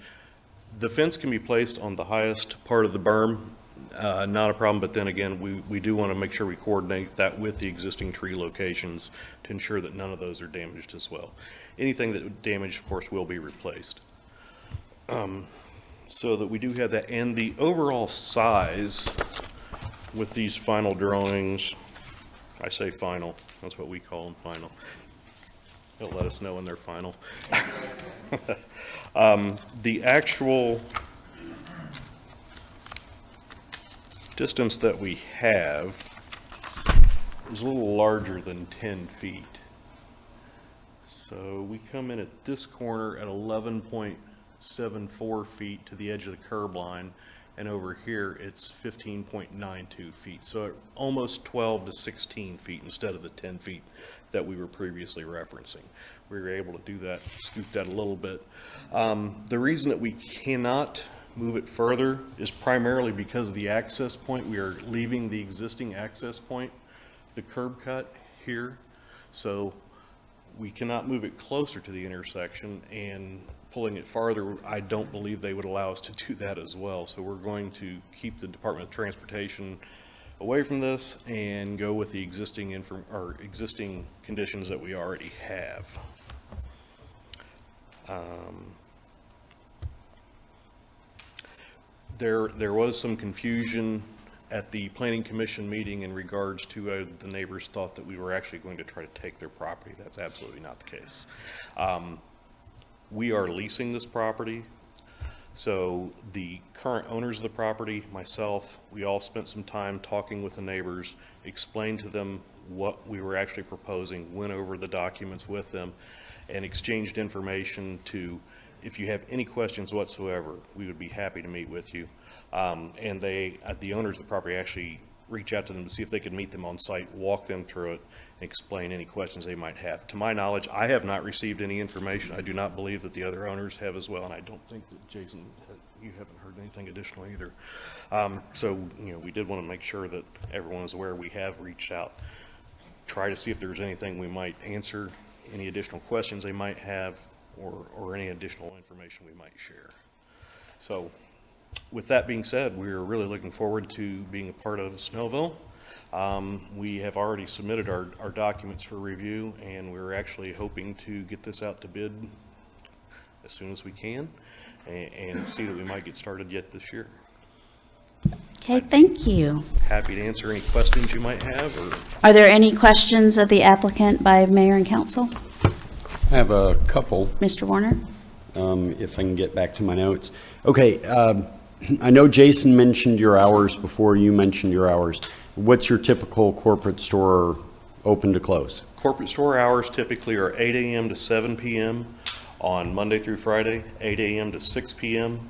the fence can be placed on the highest part of the berm, not a problem, but then again, we do want to make sure we coordinate that with the existing tree locations to ensure that none of those are damaged as well. Anything that would damage, of course, will be replaced. So that we do have that, and the overall size with these final drawings, I say final, that's what we call them, final. They'll let us know when they're final. The actual distance that we have is a little larger than 10 feet. So we come in at this corner at 11.74 feet to the edge of the curb line, and over here it's 15.92 feet. So almost 12 to 16 feet instead of the 10 feet that we were previously referencing. We were able to do that, scoot that a little bit. The reason that we cannot move it further is primarily because of the access point. We are leaving the existing access point, the curb cut here. So we cannot move it closer to the intersection, and pulling it farther, I don't believe they would allow us to do that as well. So we're going to keep the Department of Transportation away from this and go with the existing existing conditions that we already have. There was some confusion at the Planning Commission meeting in regards to the neighbors thought that we were actually going to try to take their property. That's absolutely not the case. We are leasing this property. So the current owners of the property, myself, we all spent some time talking with the neighbors, explained to them what we were actually proposing, went over the documents with them, and exchanged information to, if you have any questions whatsoever, we would be happy to meet with you. And the owners of the property actually reach out to them to see if they could meet them on site, walk them through it, explain any questions they might have. To my knowledge, I have not received any information. I do not believe that the other owners have as well, and I don't think that Jason, you haven't heard anything additional either. So, we did want to make sure that everyone is aware we have reached out, try to see if there's anything we might answer, any additional questions they might have, or any additional information we might share. So, with that being said, we're really looking forward to being a part of Snellville. We have already submitted our documents for review, and we're actually hoping to get this out to bid as soon as we can and see that we might get started yet this year. Okay, thank you. Happy to answer any questions you might have. Are there any questions of the applicant by mayor and council? I have a couple. Mr. Warner? If I can get back to my notes. Okay, I know Jason mentioned your hours before you mentioned your hours. What's your typical corporate store open to close? Corporate store hours typically are 8 a.m. to 7 p.m. on Monday through Friday, 8 a.m. to 6 p.m.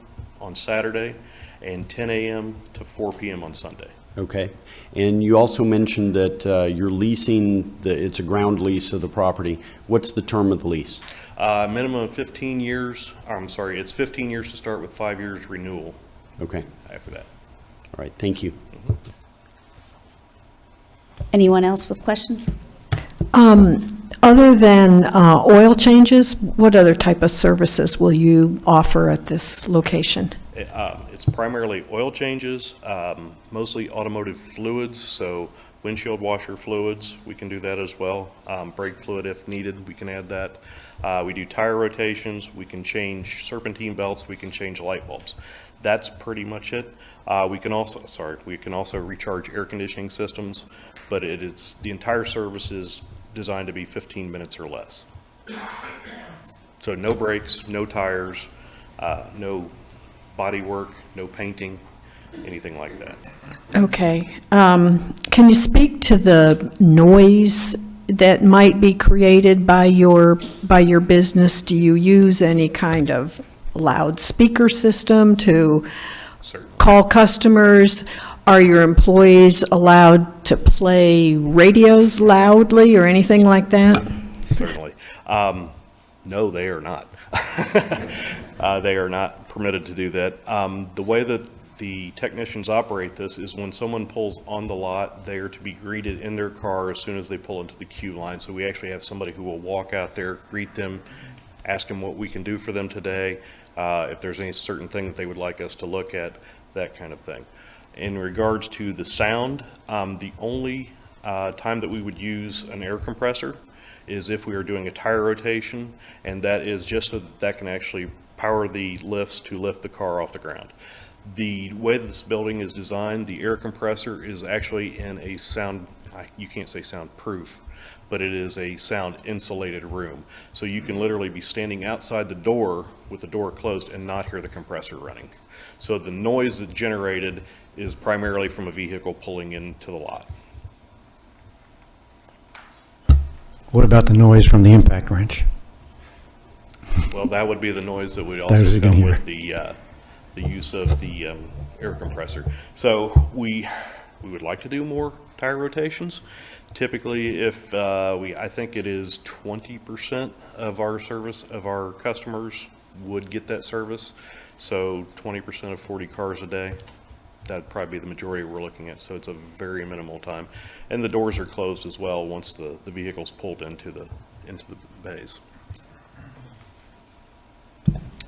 on Saturday, and 10 a.m. to 4 p.m. on Sunday. Okay. And you also mentioned that you're leasing, it's a ground lease of the property. What's the term of the lease? Minimum of 15 years. I'm sorry, it's 15 years to start with 5 years renewal. Okay. After that. All right, thank you. Anyone else with questions? Other than oil changes, what other type of services will you offer at this location? It's primarily oil changes, mostly automotive fluids, so windshield washer fluids, we can do that as well. Brake fluid if needed, we can add that. We do tire rotations, we can change serpentine belts, we can change light bulbs. That's pretty much it. We can also recharge air conditioning systems, but the entire service is designed to be 15 minutes or less. So no brakes, no tires, no body work, no painting, anything like that. Okay. Can you speak to the noise that might be created by your business? Do you use any kind of loudspeaker system to Certainly. call customers? Are your employees allowed to play radios loudly or anything like that? Certainly. No, they are not. They are not permitted to do that. The way that the technicians operate this is when someone pulls on the lot, they are to be greeted in their car as soon as they pull into the queue line. So we actually have somebody who will walk out there, greet them, ask them what we can do for them today, if there's any certain thing that they would like us to look at, that kind of thing. In regards to the sound, the only time that we would use an air compressor is if we are doing a tire rotation, and that is just so that can actually power the lifts to lift the car off the ground. The way this building is designed, the air compressor is actually in a sound, you can't say soundproof, but it is a sound insulated room. So you can literally be standing outside the door with the door closed and not hear the compressor running. So the noise that's generated is primarily from a vehicle pulling into the lot. What about the noise from the impact wrench? Well, that would be the noise that would That was also again come here. with the use of the air compressor. So we would like to do more tire rotations. Typically, if I think it is 20% of our customers would get that service. So 20% of 40 cars a day. That'd probably be the majority we're looking at. So it's a very minimal time, and the doors are closed as well once the vehicle's pulled into the bays.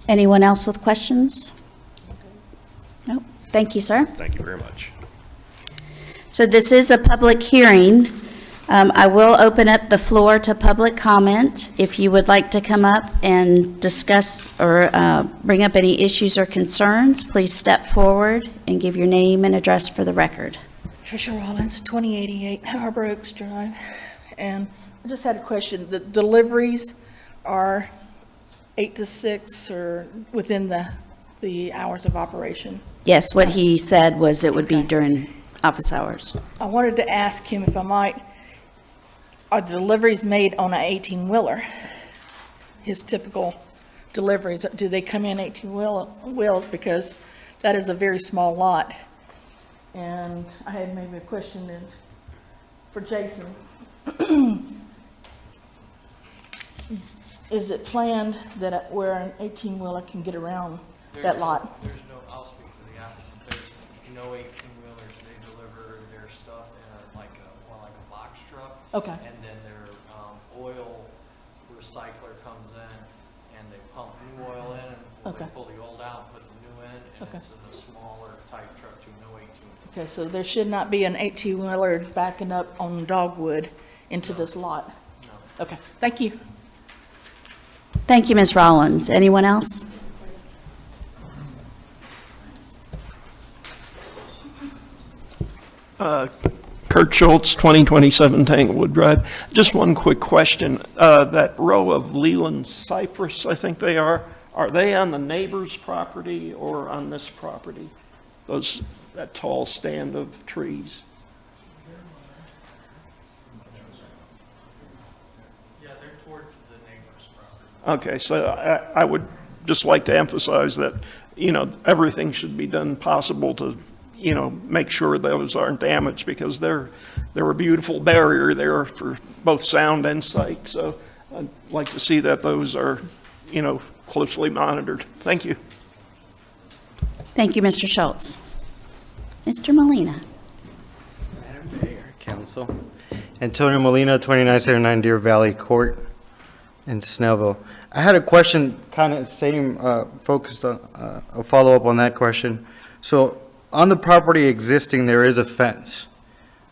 Anyone else with questions? No. Thank you, sir. Thank you very much. So this is a public hearing. I will open up the floor to public comment. If you would like to come up and discuss or bring up any issues or concerns, please step forward and give your name and address for the record. Tricia Rollins, 2088 Harbor Oaks Drive. And I just had a question. The deliveries are 8 to 6 or within the hours of operation? Yes, what he said was it would be during office hours. I wanted to ask him, if I might, are the deliveries made on an 18-wheeler? His typical deliveries, do they come in 18 wheels? Because that is a very small lot. And I had maybe a question for Jason. Is it planned that where an 18-wheeler can get around that lot? There's no, I'll speak for the applicant, there's no 18-wheelers, they deliver their stuff in more like a box truck. Okay. And then their oil recycler comes in and they pump new oil in and Okay. they pull the old out, put the new in, and Okay. it's in a smaller type truck too, no 18. Okay, so there should not be an 18-wheeler backing up on Dogwood into this lot? No. Okay, thank you. Thank you, Ms. Rollins. Anyone else? Kurt Schultz, 2027 Tanglewood Drive. Just one quick question. That row of Leland cypress, I think they are they on the neighbor's property or on this property? That tall stand of trees? Yeah, they're towards the neighbor's property. Okay, so I would just like to emphasize that, everything should be done possible to, make sure those aren't damaged, because they're a beautiful barrier there for both sound and sight. So I'd like to see that those are, closely monitored. Thank you. Thank you, Mr. Schultz. Mr. Molina. Madam Mayor, Council. Antonio Molina, 2979 Deer Valley Court in Snellville. I had a question, kind of same, focused on, a follow-up on that question. So on the property existing, there is a fence.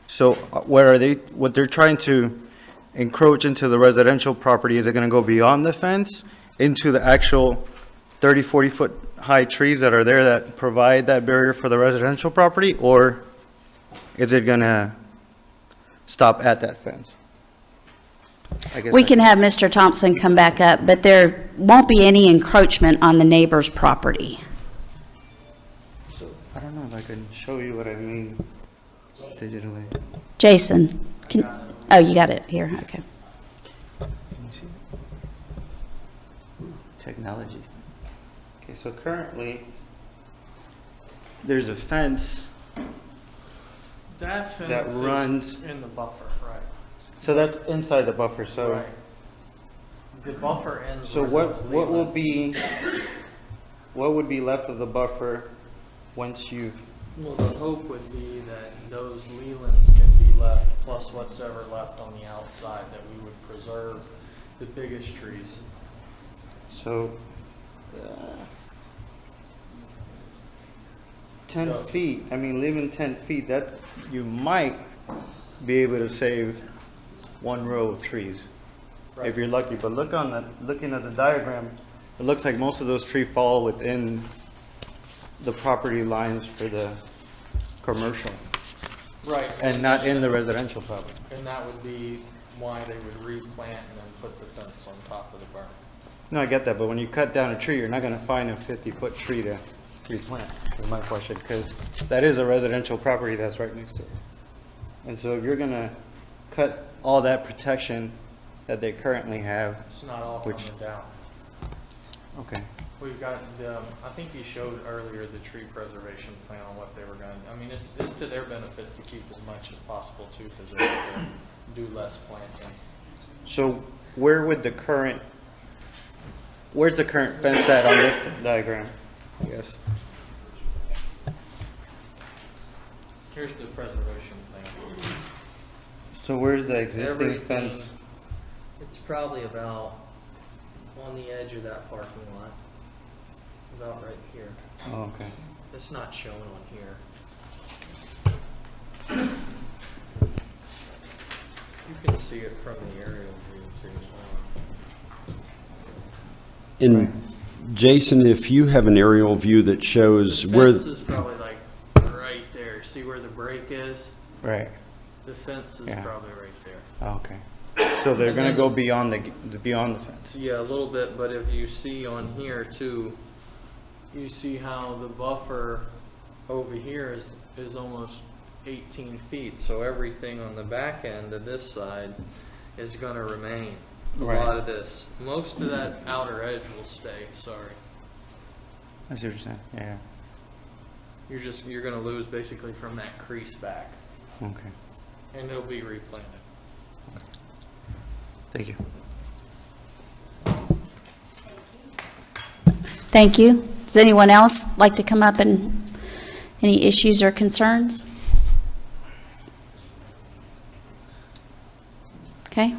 So what they're trying to encroach into the residential property, is it going to go beyond the fence into the actual 30, 40-foot high trees that are there that provide that barrier for the residential property, or is it going to stop at that fence? We can have Mr. Thompson come back up, but there won't be any encroachment on the neighbor's property. So I don't know if I can show you what I mean digitally. Jason, oh, you got it here, okay. Can you see it? Ooh, technology. Okay, so currently, there's a fence That fence that runs, is in the buffer, right? so that's inside the buffer, so. Right. The buffer ends. So where those what leaves. what would be left of the buffer once you've, Well, the hope would be that those lealands can be left, plus what's ever left on the outside, that we would preserve the biggest trees. so, 10 feet, I mean, leaving 10 feet, that, you might be able to save one row of trees, if you're lucky. But looking at the diagram, it looks like most of those trees fall within the property lines for the commercial. Right. And not in the residential property. And that would be why they would replant and then put the fence on top of the berm. No, I get that, but when you cut down a tree, you're not gonna find a 50-foot tree to replant, is my question, because that is a residential property that's right next to it. And so if you're gonna cut all that protection that they currently have, It's not all which, coming down. okay. We've got the, I think you showed earlier the tree preservation plan on what they were going, I mean, it's to their benefit to keep as much as possible too, because they have to do less planting. So where's the current fence at on this diagram? Yes. Here's the preservation plan. So where's the existing fence? Everything, it's probably about on the edge of that parking lot, about right here. Oh, okay. It's not shown on here. You can see it from the aerial view too. And Jason, if you have an aerial view that shows The where, fence is probably like right there. See where the break is? Right. The fence is Yeah. probably right there. Oh, okay. So they're gonna go beyond the fence. Yeah, a little bit, but if you see on here too, you see how the buffer over here is almost 18 feet. So everything on the back end of this side is gonna remain. A Right. lot of this. Most of that outer edge will stay, sorry. I see what you're saying, yeah. You're gonna lose basically from that crease back. Okay, And it'll be replanted. Thank you. Thank you. Does anyone else like to come up and any issues or concerns? Okay.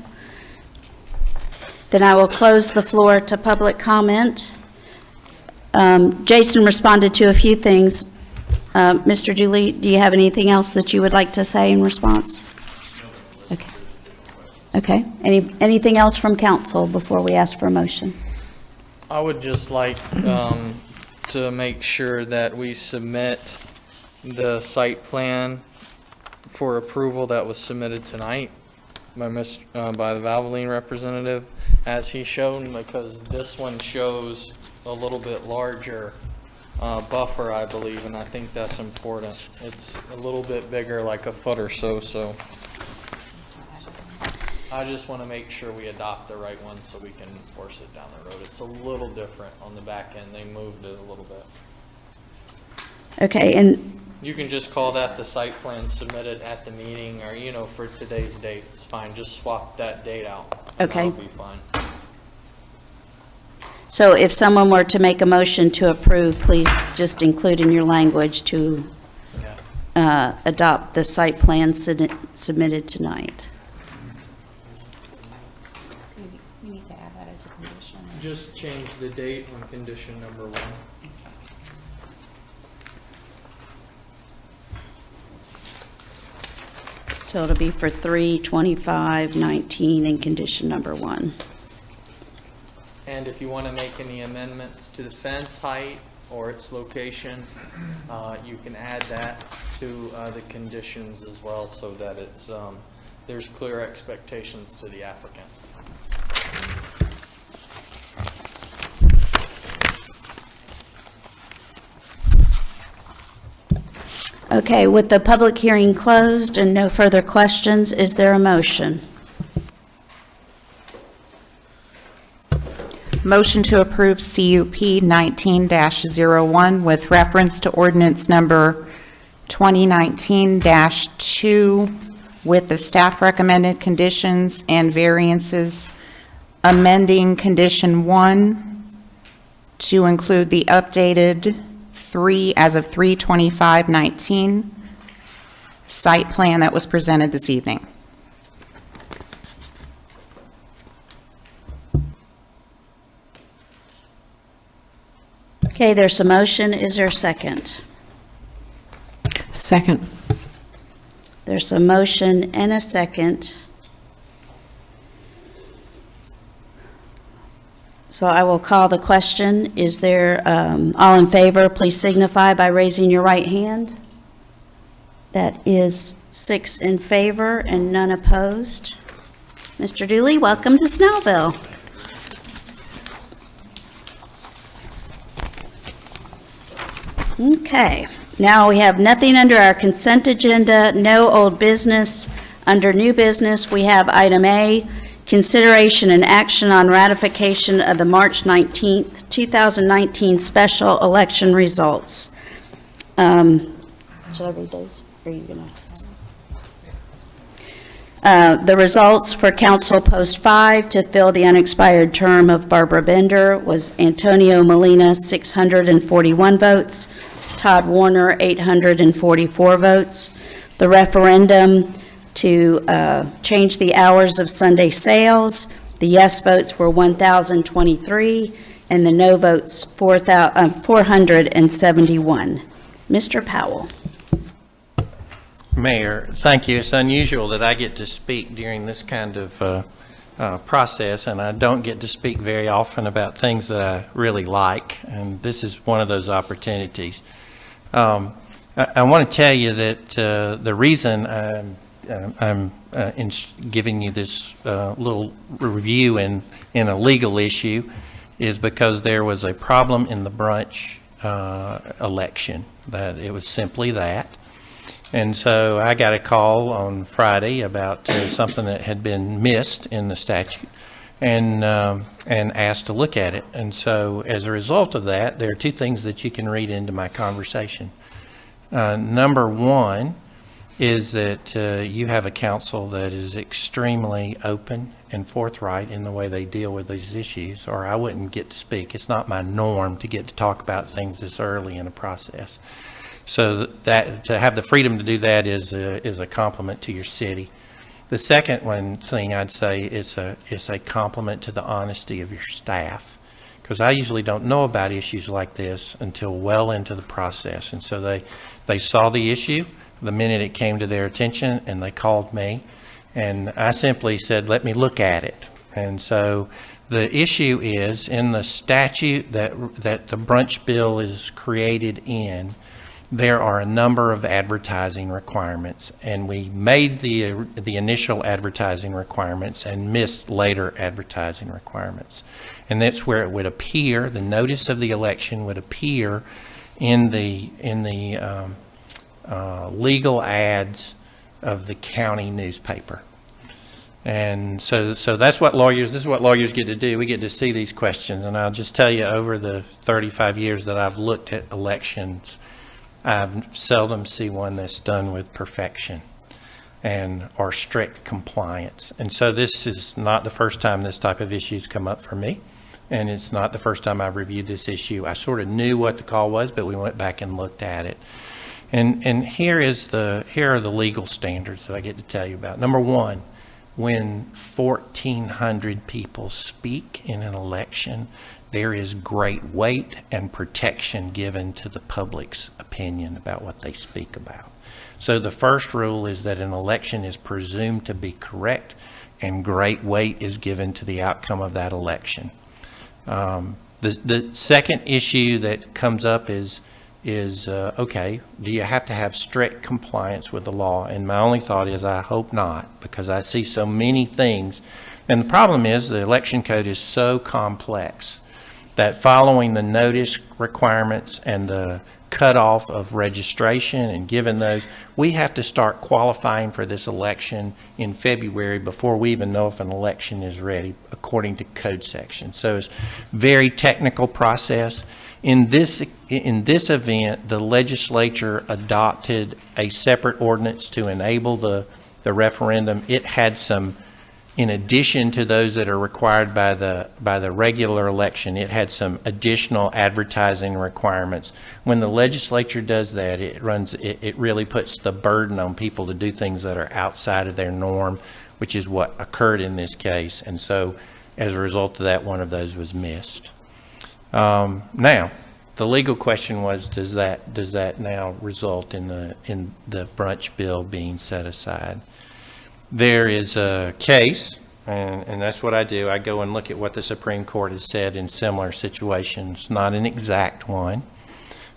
Then I will close the floor to public comment. Jason responded to a few things. Mr. Dooley, do you have anything else that you would like to say in response? Okay. Okay. Anything else from council before we ask for a motion? I would just like to make sure that we submit the site plan for approval that was submitted tonight by by the Valvoline representative, as he shown, because this one shows a little bit larger buffer, I believe, and I think that's important. It's a little bit bigger, like a foot or so, so I just want to make sure we adopt the right one so we can force it down the road. It's a little different on the back end. They moved it a little bit. Okay, and You can just call that the site plan submitted at the meeting, or, you know, for today's date. It's fine. Just swap that date out. Okay. That'll be fine. so if someone were to make a motion to approve, please just include in your language to adopt the site plan submitted tonight. We need to add that as a condition. Just change the date on condition number 1. So it'll be for 3/25/19 in condition number 1. And if you want to make any amendments to the fence height or its location, you can add that to the conditions as well, so that it's there's clear expectations to the applicant. Okay, with the public hearing closed and no further questions, is there a motion? Motion to approve CUP 19-01 with reference to ordinance number 2019-2 with the staff recommended conditions and variances, amending condition 1 to include the updated 3 as of 3/25/19 site plan that was presented this evening. Okay, there's a motion. Is there a second? Second. There's a motion and a second. So I will call the question. Is there, all in favor, please signify by raising your right hand. That is 6 in favor and none opposed. Mr. Dooley, welcome to Snellville. Okay, now we have nothing under our consent agenda, no old business. Under new business, we have item A, consideration and action on ratification of the March 19th, 2019 special election results. Should I read those? Or are you gonna? The results for Council Post 5 to fill the unexpired term of Barbara Bender was Antonio Molina, 641 votes, Todd Warner, 844 votes. The referendum to change the hours of Sunday sales, the yes votes were 1,023, and the no votes 471. Mr. Powell. Mayor, thank you. It's unusual that I get to speak during this kind of process, and I don't get to speak very often about things that I really like, and this is one of those opportunities. I want to tell you that the reason I'm giving you this little review in a legal issue is because there was a problem in the brunch election, that it was simply that. And so I got a call on Friday about something that had been missed in the statute, and asked to look at it. And so as a result of that, there are two things that you can read into my conversation. Number one is that you have a council that is extremely open and forthright in the way they deal with these issues, or I wouldn't get to speak. It's not my norm to get to talk about things this early in a process. So that to have the freedom to do that is a compliment to your city. The second thing I'd say is a compliment to the honesty of your staff, because I usually don't know about issues like this until well into the process. And so they saw the issue the minute it came to their attention, and they called me, and I simply said, let me look at it. And so the issue is in the statute that the brunch bill is created in, there are a number of advertising requirements, and we made the initial advertising requirements and missed later advertising requirements. And that's where it would appear, the notice of the election would appear in the legal ads of the county newspaper. And so this is what lawyers get to do. We get to see these questions. And I'll just tell you, over the 35 years that I've looked at elections, I've seldom seen one that's done with perfection or strict compliance. And so this is not the first time this type of issue's come up for me. And it's not the first time I've reviewed this issue. I sort of knew what the call was, but we went back and looked at it. And here are the legal standards that I get to tell you about. Number one, when 1,400 people speak in an election, there is great weight and protection given to the public's opinion about what they speak about. So the first rule is that an election is presumed to be correct, and great weight is given to the outcome of that election. The second issue that comes up is okay, do you have to have strict compliance with the law? And my only thought is I hope not, because I see so many things. And the problem is the election code is so complex that following the notice requirements and the cutoff of registration and given those, we have to start qualifying for this election in February before we even know if an election is ready, according to code section. So it's a very technical process. In this event, the legislature adopted a separate ordinance to enable the referendum. It had some, in addition to those that are required by the regular election, it had some additional advertising requirements. When the legislature does that, it really puts the burden on people to do things that are outside of their norm, which is what occurred in this case. And so as a result of that, one of those was missed. Now, the legal question was, does that now result in the brunch bill being set aside? There is a case, and that's what I do. I go and look at what the Supreme Court has said in similar situations, not an exact one,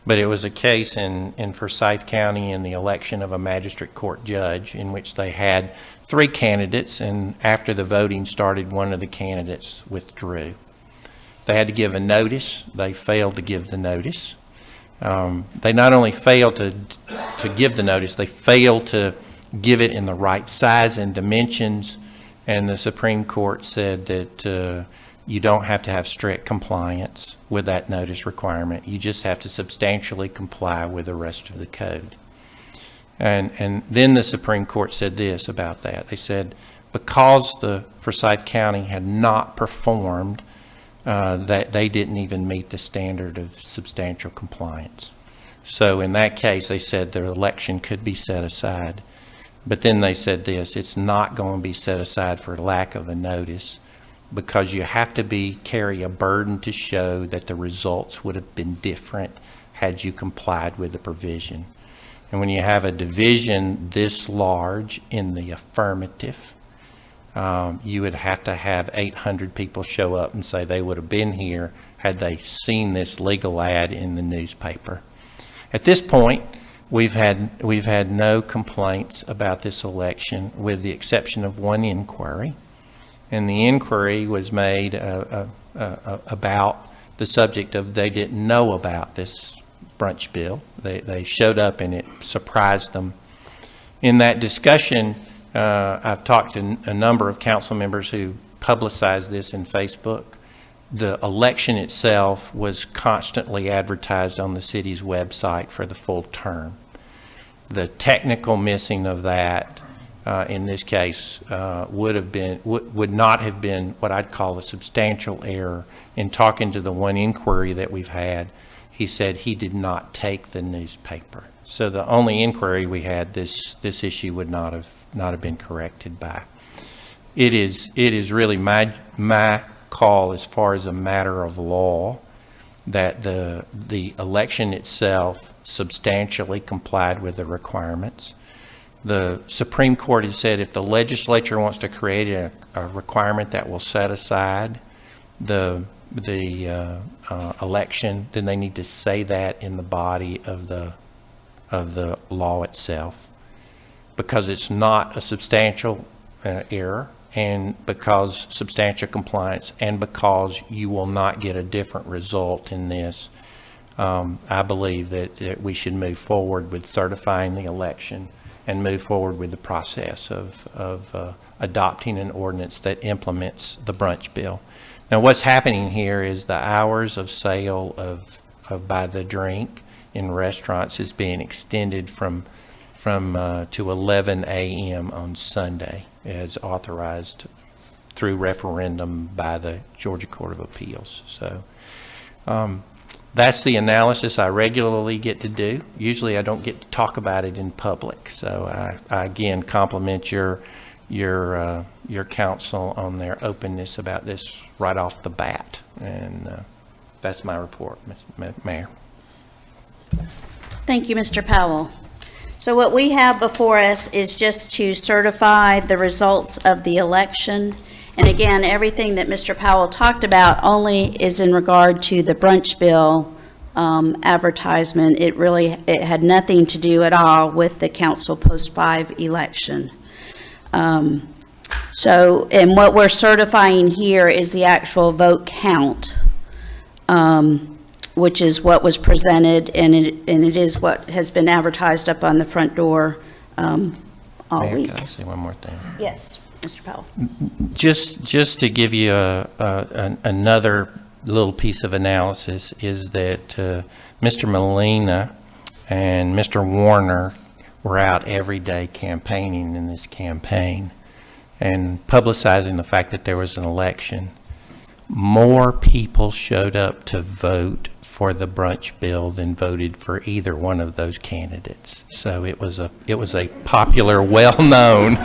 but it was a case in Forsyth County in the election of a magistrate court judge in which they had 3 candidates, and after the voting started, one of the candidates withdrew. They had to give a notice. They failed to give the notice. They not only failed to give the notice, they failed to give it in the right size and dimensions, and the Supreme Court said that you don't have to have strict compliance with that notice requirement. You just have to substantially comply with the rest of the code. And then the Supreme Court said this about that. They said because the Forsyth County had not performed, that they didn't even meet the standard of substantial compliance. So in that case, they said their election could be set aside. But then they said this, it's not going to be set aside for lack of a notice, because you have to carry a burden to show that the results would have been different had you complied with the provision. And when you have a division this large in the affirmative, you would have to have 800 people show up and say they would have been here had they seen this legal ad in the newspaper. At this point, we've had no complaints about this election, with the exception of one inquiry, and the inquiry was made about the subject of they didn't know about this brunch bill. They showed up and it surprised them. In that discussion, I've talked to a number of council members who publicized this in Facebook. The election itself was constantly advertised on the city's website for the full term. The technical missing of that, in this case, would not have been what I'd call a substantial error. In talking to the one inquiry that we've had, he said he did not take the newspaper. So the only inquiry we had, this issue would not have been corrected by. It is really my call as far as a matter of law that the election itself substantially complied with the requirements. The Supreme Court has said if the legislature wants to create a requirement that will set aside the election, then they need to say that in the body of the law itself, because it's not a substantial error, and because substantial compliance, and because you will not get a different result in this. I believe that we should move forward with certifying the election and move forward with the process of adopting an ordinance that implements the brunch bill. Now, what's happening here is the hours of sale of by the drink in restaurants is being extended from to 11 a.m. on Sunday, as authorized through referendum by the Georgia Court of Appeals. So that's the analysis I regularly get to do. Usually I don't get to talk about it in public. So I again compliment your council on their openness about this right off the bat. And that's my report, Mayor. Thank you, Mr. Powell. So what we have before us is just to certify the results of the election. And again, everything that Mr. Powell talked about only is in regard to the brunch bill advertisement. It had nothing to do at all with the council post 5 election. And what we're certifying here is the actual vote count, which is what was presented, and it is what has been advertised up on the front door all Mayor, week. can I say one more thing? Yes, Mr. Powell. Just to give you another little piece of analysis is that Mr. Molina and Mr. Warner were out every day campaigning in this campaign and publicizing the fact that there was an election. More people showed up to vote for the brunch bill than voted for either one of those candidates. So it was a popular, well-known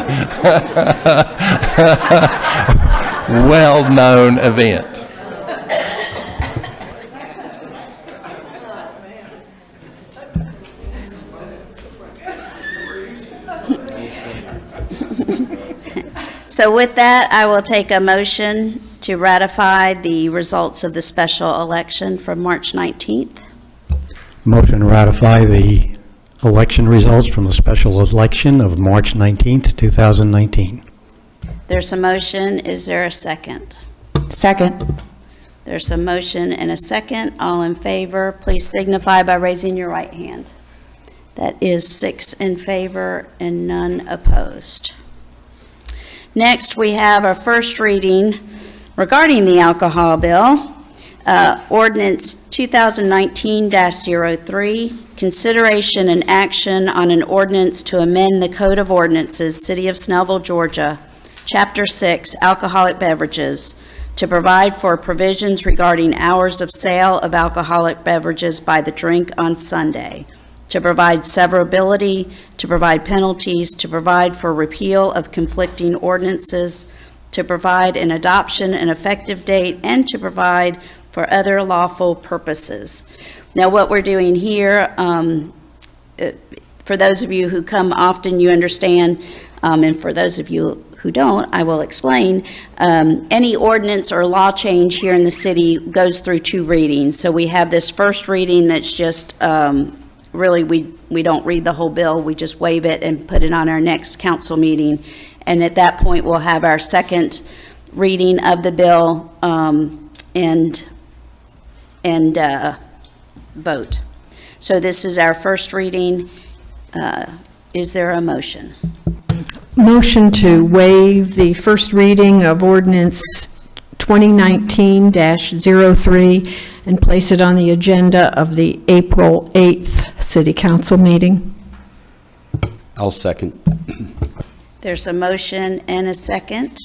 event. So with that, I will take a motion to ratify the results of the special election from March 19th. Motion to ratify the election results from the special election of March 19th, 2019. There's a motion. Is there a second? Second. There's a motion and a second. All in favor, please signify by raising your right hand. That is 6 in favor and none opposed. Next, we have our first reading regarding the alcohol bill, ordinance 2019-03, consideration and action on an ordinance to amend the Code of Ordinances, City of Snellville, Georgia, Chapter 6, Alcoholic Beverages, to provide for provisions regarding hours of sale of alcoholic beverages by the drink on Sunday, to provide severability, to provide penalties, to provide for repeal of conflicting ordinances, to provide an adoption and effective date, and to provide for other lawful purposes. Now, what we're doing here, for those of you who come often, you understand, and for those of you who don't, I will explain. Any ordinance or law change here in the city goes through 2 readings. So we have this first reading that's just really, we don't read the whole bill, we just waive it and put it on our next council meeting. And at that point, we'll have our second reading of the bill and vote. So this is our first reading. Is there a motion? Motion to waive the first reading of ordinance 2019-03 and place it on the agenda of the April 8th City Council meeting. I'll second. There's a motion and a second.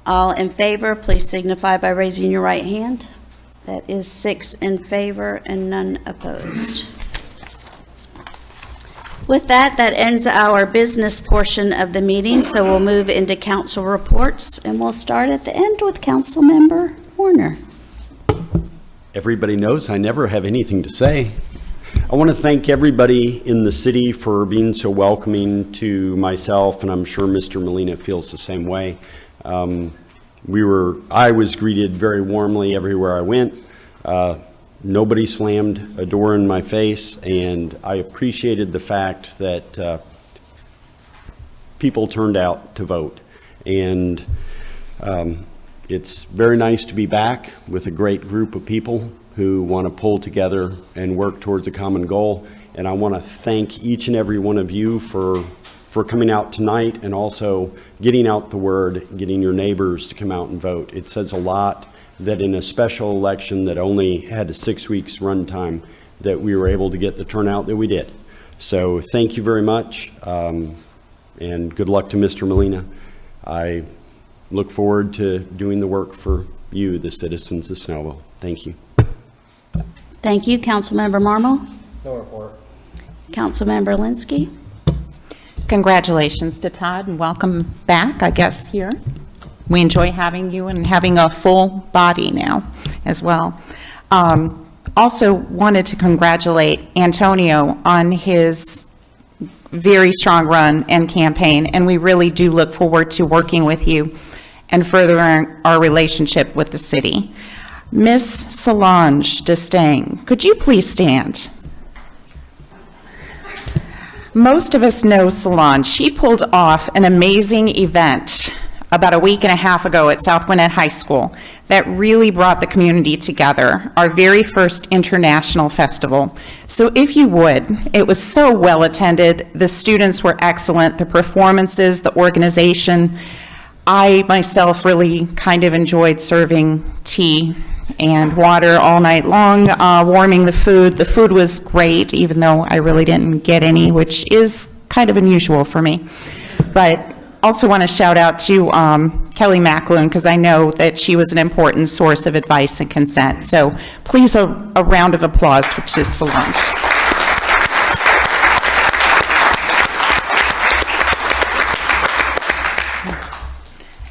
All in favor, please signify by raising your right hand. That is 6 in favor and none opposed. With that, that ends our business portion of the meeting, so we'll move into council reports, and we'll start at the end with Councilmember Warner. Everybody knows I never have anything to say. I want to thank everybody in the city for being so welcoming to myself, and I'm sure Mr. Molina feels the same way. I was greeted very warmly everywhere I went. Nobody slammed a door in my face, and I appreciated the fact that people turned out to vote. And it's very nice to be back with a great group of people who want to pull together and work towards a common goal. And I want to thank each and every one of you for coming out tonight, and also getting out the word, getting your neighbors to come out and vote. It says a lot that in a special election that only had a 6 weeks run time, that we were able to get the turnout that we did. So thank you very much, and good luck to Mr. Molina. I look forward to doing the work for you, the citizens of Snellville. Thank you. Thank you, Councilmember Marmol. No report. Councilmember Linsky. Congratulations to Todd, and welcome back, I guess, here. We enjoy having you and having a full body now as well. Also wanted to congratulate Antonio on his very strong run and campaign, and we really do look forward to working with you and furthering our relationship with the city. Miss Solange Destang, could you please stand? Most of us know Solange. She pulled off an amazing event about a week and a half ago at South Gwinnett High School that really brought the community together, our very first international festival. So if you would, it was so well attended. The students were excellent, the performances, the organization. I myself really kind of enjoyed serving tea and water all night long, warming the food. The food was great, even though I really didn't get any, which is kind of unusual for me. But also want to shout out to Kelly Macklin, because I know that she was an important source of advice and consent. So please, a round of applause for Solange.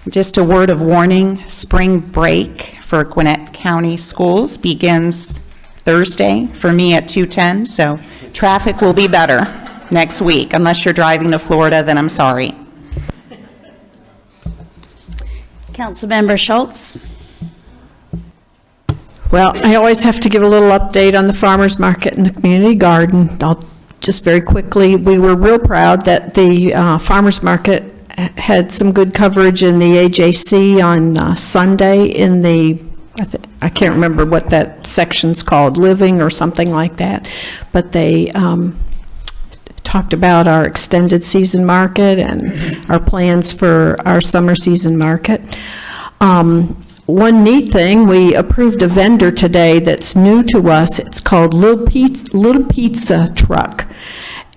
Just a word of warning, spring break for Gwinnett County Schools begins Thursday for me at 2:10, so traffic will be better next week. Unless you're driving to Florida, then I'm sorry. Councilmember Schultz. Well, I always have to give a little update on the farmer's market and the community garden. I'll just very quickly, we were real proud that the farmer's market had some good coverage in the AJC on Sunday in the, I can't remember what that section's called, Living or something like that, but they talked about our extended season market and our plans for our summer season market. One neat thing, we approved a vendor today that's new to us. It's called Little Pizza Truck.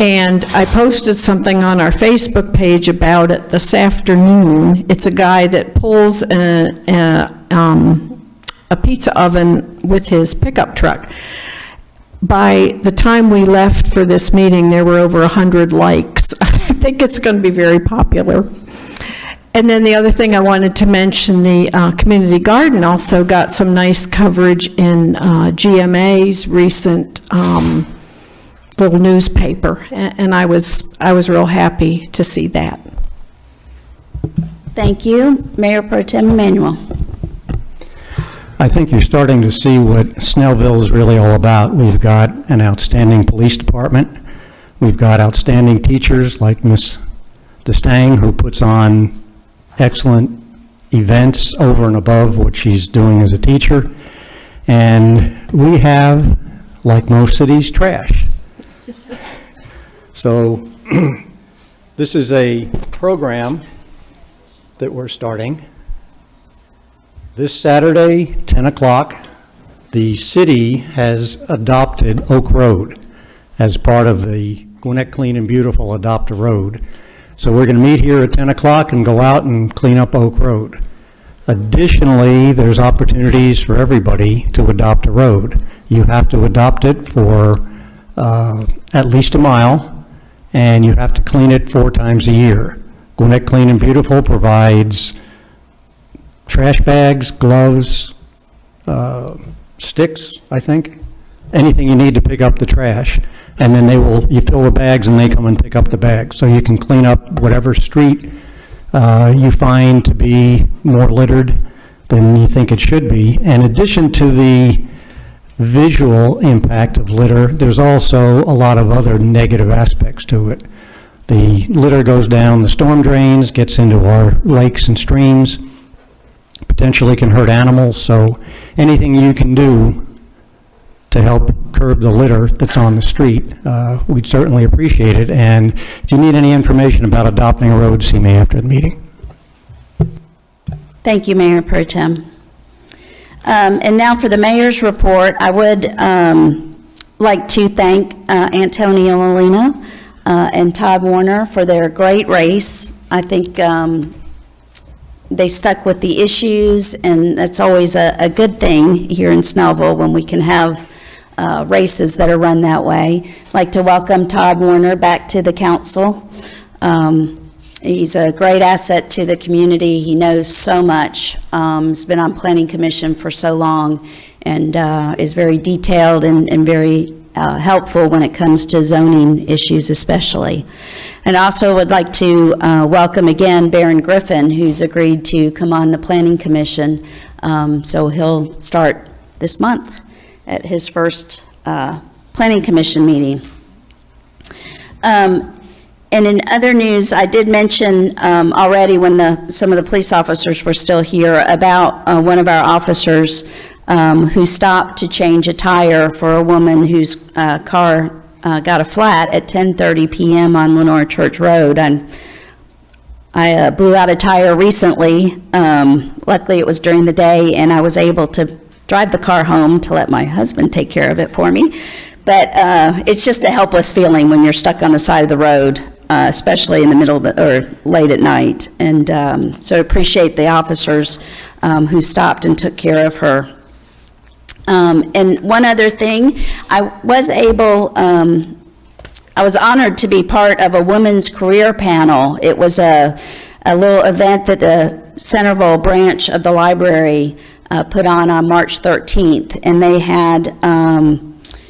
And I posted something on our Facebook page about it this afternoon. It's a guy that pulls a pizza oven with his pickup truck. By the time we left for this meeting, there were over 100 likes. I think it's going to be very popular. And then the other thing I wanted to mention, the community garden also got some nice coverage in GMA's recent little newspaper, and I was real happy to see that. Thank you. Mayor Pro Tem Emanuel. I think you're starting to see what Snellville is really all about. We've got an outstanding police department. We've got outstanding teachers like Miss Destang, who puts on excellent events over and above what she's doing as a teacher. And we have, like most cities, trash. So this is a program that we're starting. This Saturday, 10 o'clock, the city has adopted Oak Road as part of the Gwinnett Clean and Beautiful Adopt a Road. So we're going to meet here at 10 o'clock and go out and clean up Oak Road. Additionally, there's opportunities for everybody to adopt a road. You have to adopt it for at least a mile, and you have to clean it 4 times a year. Gwinnett Clean and Beautiful provides trash bags, gloves, sticks, I think, anything you need to pick up the trash. And then you fill the bags and they come and pick up the bags. So you can clean up whatever street you find to be more littered than you think it should be. In addition to the visual impact of litter, there's also a lot of other negative aspects to it. The litter goes down the storm drains, gets into our lakes and streams, potentially can hurt animals. So anything you can do to help curb the litter that's on the street, we'd certainly appreciate it. And if you need any information about adopting a road, see me after the meeting. Thank you, Mayor Pro Tem. And now for the mayor's report, I would like to thank Antonio Molina and Todd Warner for their great race. I think they stuck with the issues, and that's always a good thing here in Snellville when we can have races that are run that way. I'd like to welcome Todd Warner back to the council. He's a great asset to the community. He knows so much. He's been on Planning Commission for so long and is very detailed and very helpful when it comes to zoning issues especially. And also would like to welcome again Baron Griffin, who's agreed to come on the Planning Commission. So he'll start this month at his first Planning Commission meeting. And in other news, I did mention already when some of the police officers were still here about one of our officers who stopped to change a tire for a woman whose car got a flat at 10:30 p.m. on Lenore Church Road. And I blew out a tire recently. Luckily, it was during the day, and I was able to drive the car home to let my husband take care of it for me. But it's just a helpless feeling when you're stuck on the side of the road, especially in the middle of or late at night. And so appreciate the officers who stopped and took care of her. And one other thing, I was honored to be part of a women's career panel. It was a little event that the Snellville branch of the library put on March 13th, and they had,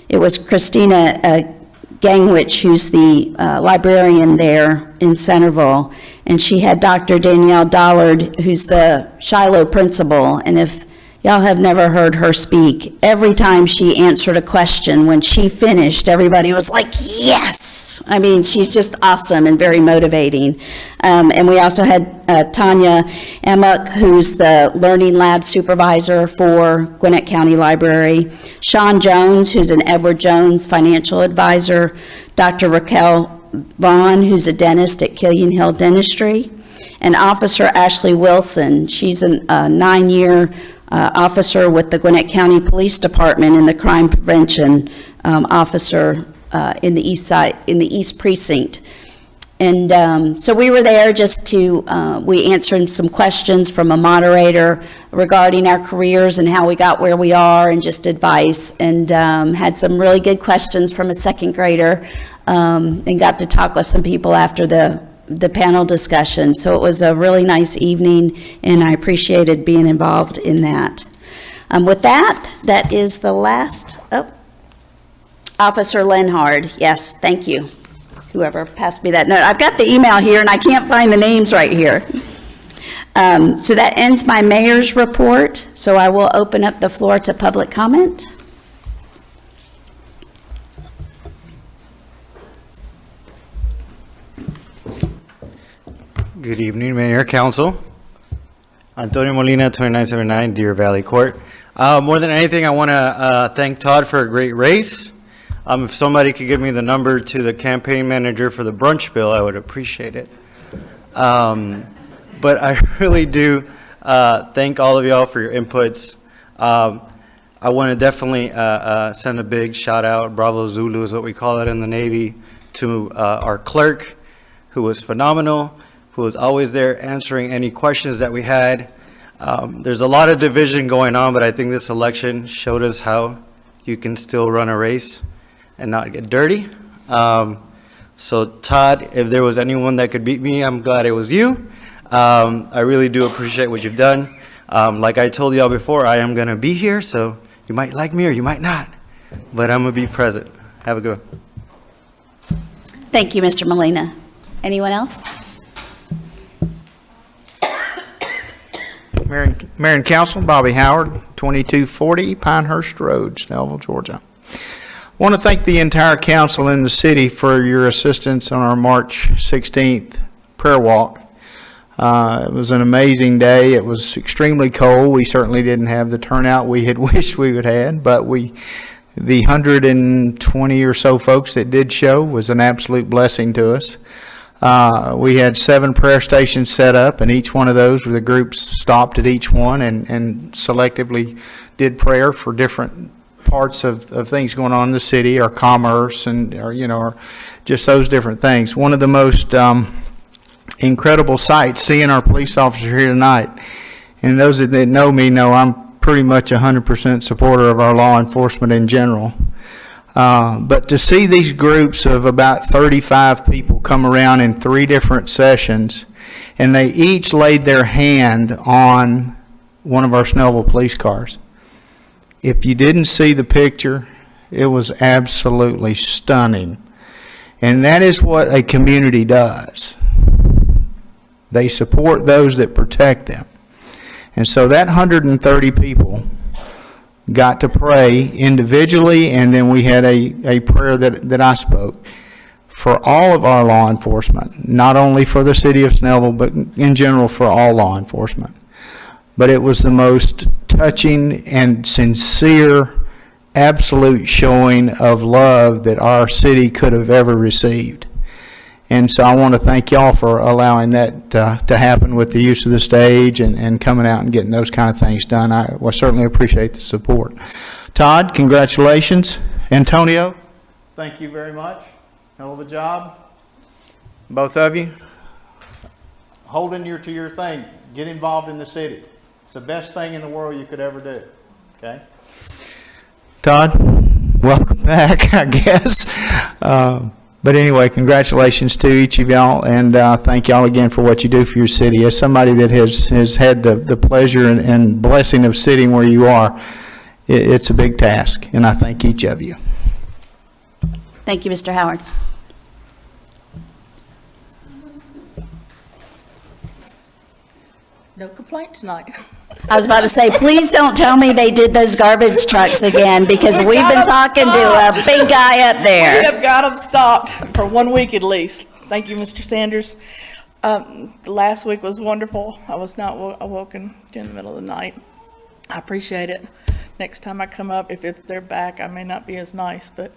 it was Christina Gangwich, who's the librarian there in Snellville, and she had Dr. Danielle Dollard, who's the Shiloh principal. And if y'all have never heard her speak, every time she answered a question, when she finished, everybody was like, yes! I mean, she's just awesome and very motivating. And we also had Tanya Amok, who's the Learning Lab Supervisor for Gwinnett County Library, Sean Jones, who's an Edward Jones Financial Advisor, Dr. Raquel Vaughn, who's a dentist at Killian Hill Dentistry, and Officer Ashley Wilson. She's a 9-year officer with the Gwinnett County Police Department and the crime prevention officer in the East Precinct. And so we were there just to, we answered some questions from a moderator regarding our careers and how we got where we are and just advice, and had some really good questions from a second grader, and got to talk with some people after the panel discussion. So it was a really nice evening, and I appreciated being involved in that. With that is the last, Officer Lenhard, yes, thank you. Whoever passed me that note. I've got the email here and I can't find the names right here. So that ends my mayor's report. So I will open up the floor to public comment. Good evening, Mayor, Council. Antonio Molina, 2979 Deer Valley Court. More than anything, I want to thank Todd for a great race. If somebody could give me the number to the campaign manager for the brunch bill, I would appreciate it. But I really do thank all of y'all for your inputs. I want to definitely send a big shout out, Bravo Zulu is what we call it in the Navy, to our clerk, who was phenomenal, who was always there answering any questions that we had. There's a lot of division going on, but I think this election showed us how you can still run a race and not get dirty. So Todd, if there was anyone that could beat me, I'm glad it was you. I really do appreciate what you've done. Like I told y'all before, I am gonna be here, so you might like me or you might not, but I'm gonna be present. Have a good one. Thank you, Mr. Molina. Anyone else? Mayor and Council, Bobby Howard, 2240 Pinehurst Road, Snellville, Georgia. I want to thank the entire council and the city for your assistance on our March 16th prayer walk. It was an amazing day. It was extremely cold. We certainly didn't have the turnout we had wished we would have, but the 120 or so folks that did show was an absolute blessing to us. We had 7 prayer stations set up, and each one of those, the groups stopped at each one and selectively did prayer for different parts of things going on in the city, or commerce, or just those different things. One of the most incredible sights, seeing our police officers here tonight, and those that know me know I'm pretty much 100% supporter of our law enforcement in general. But to see these groups of about 35 people come around in 3 different sessions, and they each laid their hand on one of our Snellville police cars. If you didn't see the picture, it was absolutely stunning. And that is what a community does. They support those that protect them. And so that 130 people got to pray individually, and then we had a prayer that I spoke for all of our law enforcement, not only for the city of Snellville, but in general for all law enforcement. But it was the most touching and sincere, absolute showing of love that our city could have ever received. And so I want to thank y'all for allowing that to happen with the use of the stage and coming out and getting those kind of things done. I certainly appreciate the support. Todd, congratulations. Antonio, thank you very much. Hell of a job. Both of you. Holding you to your thing. Get involved in the city. It's the best thing in the world you could ever do. Okay? Todd, welcome back, I guess. But anyway, congratulations to each of y'all, and thank y'all again for what you do for your city. As somebody that has had the pleasure and blessing of sitting where you are, it's a big task, and I thank each of you. Thank you, Mr. Howard. No complaint tonight. I was about to say, please don't tell me they did those garbage trucks again, because we've been talking to a big guy up there. We have got them stopped for 1 week at least. Thank you, Mr. Sanders. Last week was wonderful. I was not awoken in the middle of the night. I appreciate it. Next time I come up, if they're back, I may not be as nice, but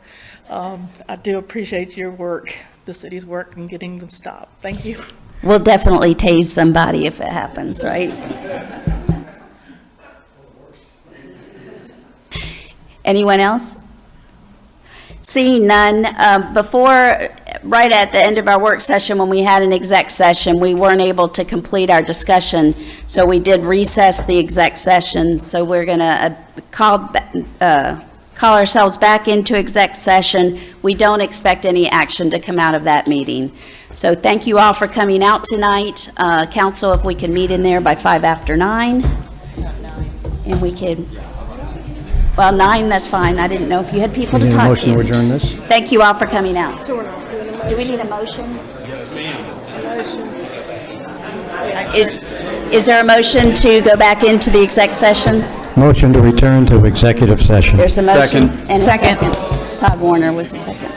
I do appreciate your work, the city's work in getting them stopped. Thank you. We'll definitely tase somebody if it happens, right? Anyone else? Seeing none, right at the end of our work session, when we had an exec session, we weren't able to complete our discussion, so we did recess the exec session. So we're going to call ourselves back into exec session. We don't expect any action to come out of that meeting. So thank you all for coming out tonight. Council, if we can meet in there by 9:05, and we could. Well, 9, that's fine. I didn't know if you had people to talk to. Motion to adjourn this? Thank you all for coming out. So we're not doing a motion. Do we need a motion? Yes, ma'am. Is there a motion to go back into the exec session? Motion to return to executive session. There's a motion Second. and a second. Todd Warner was the second.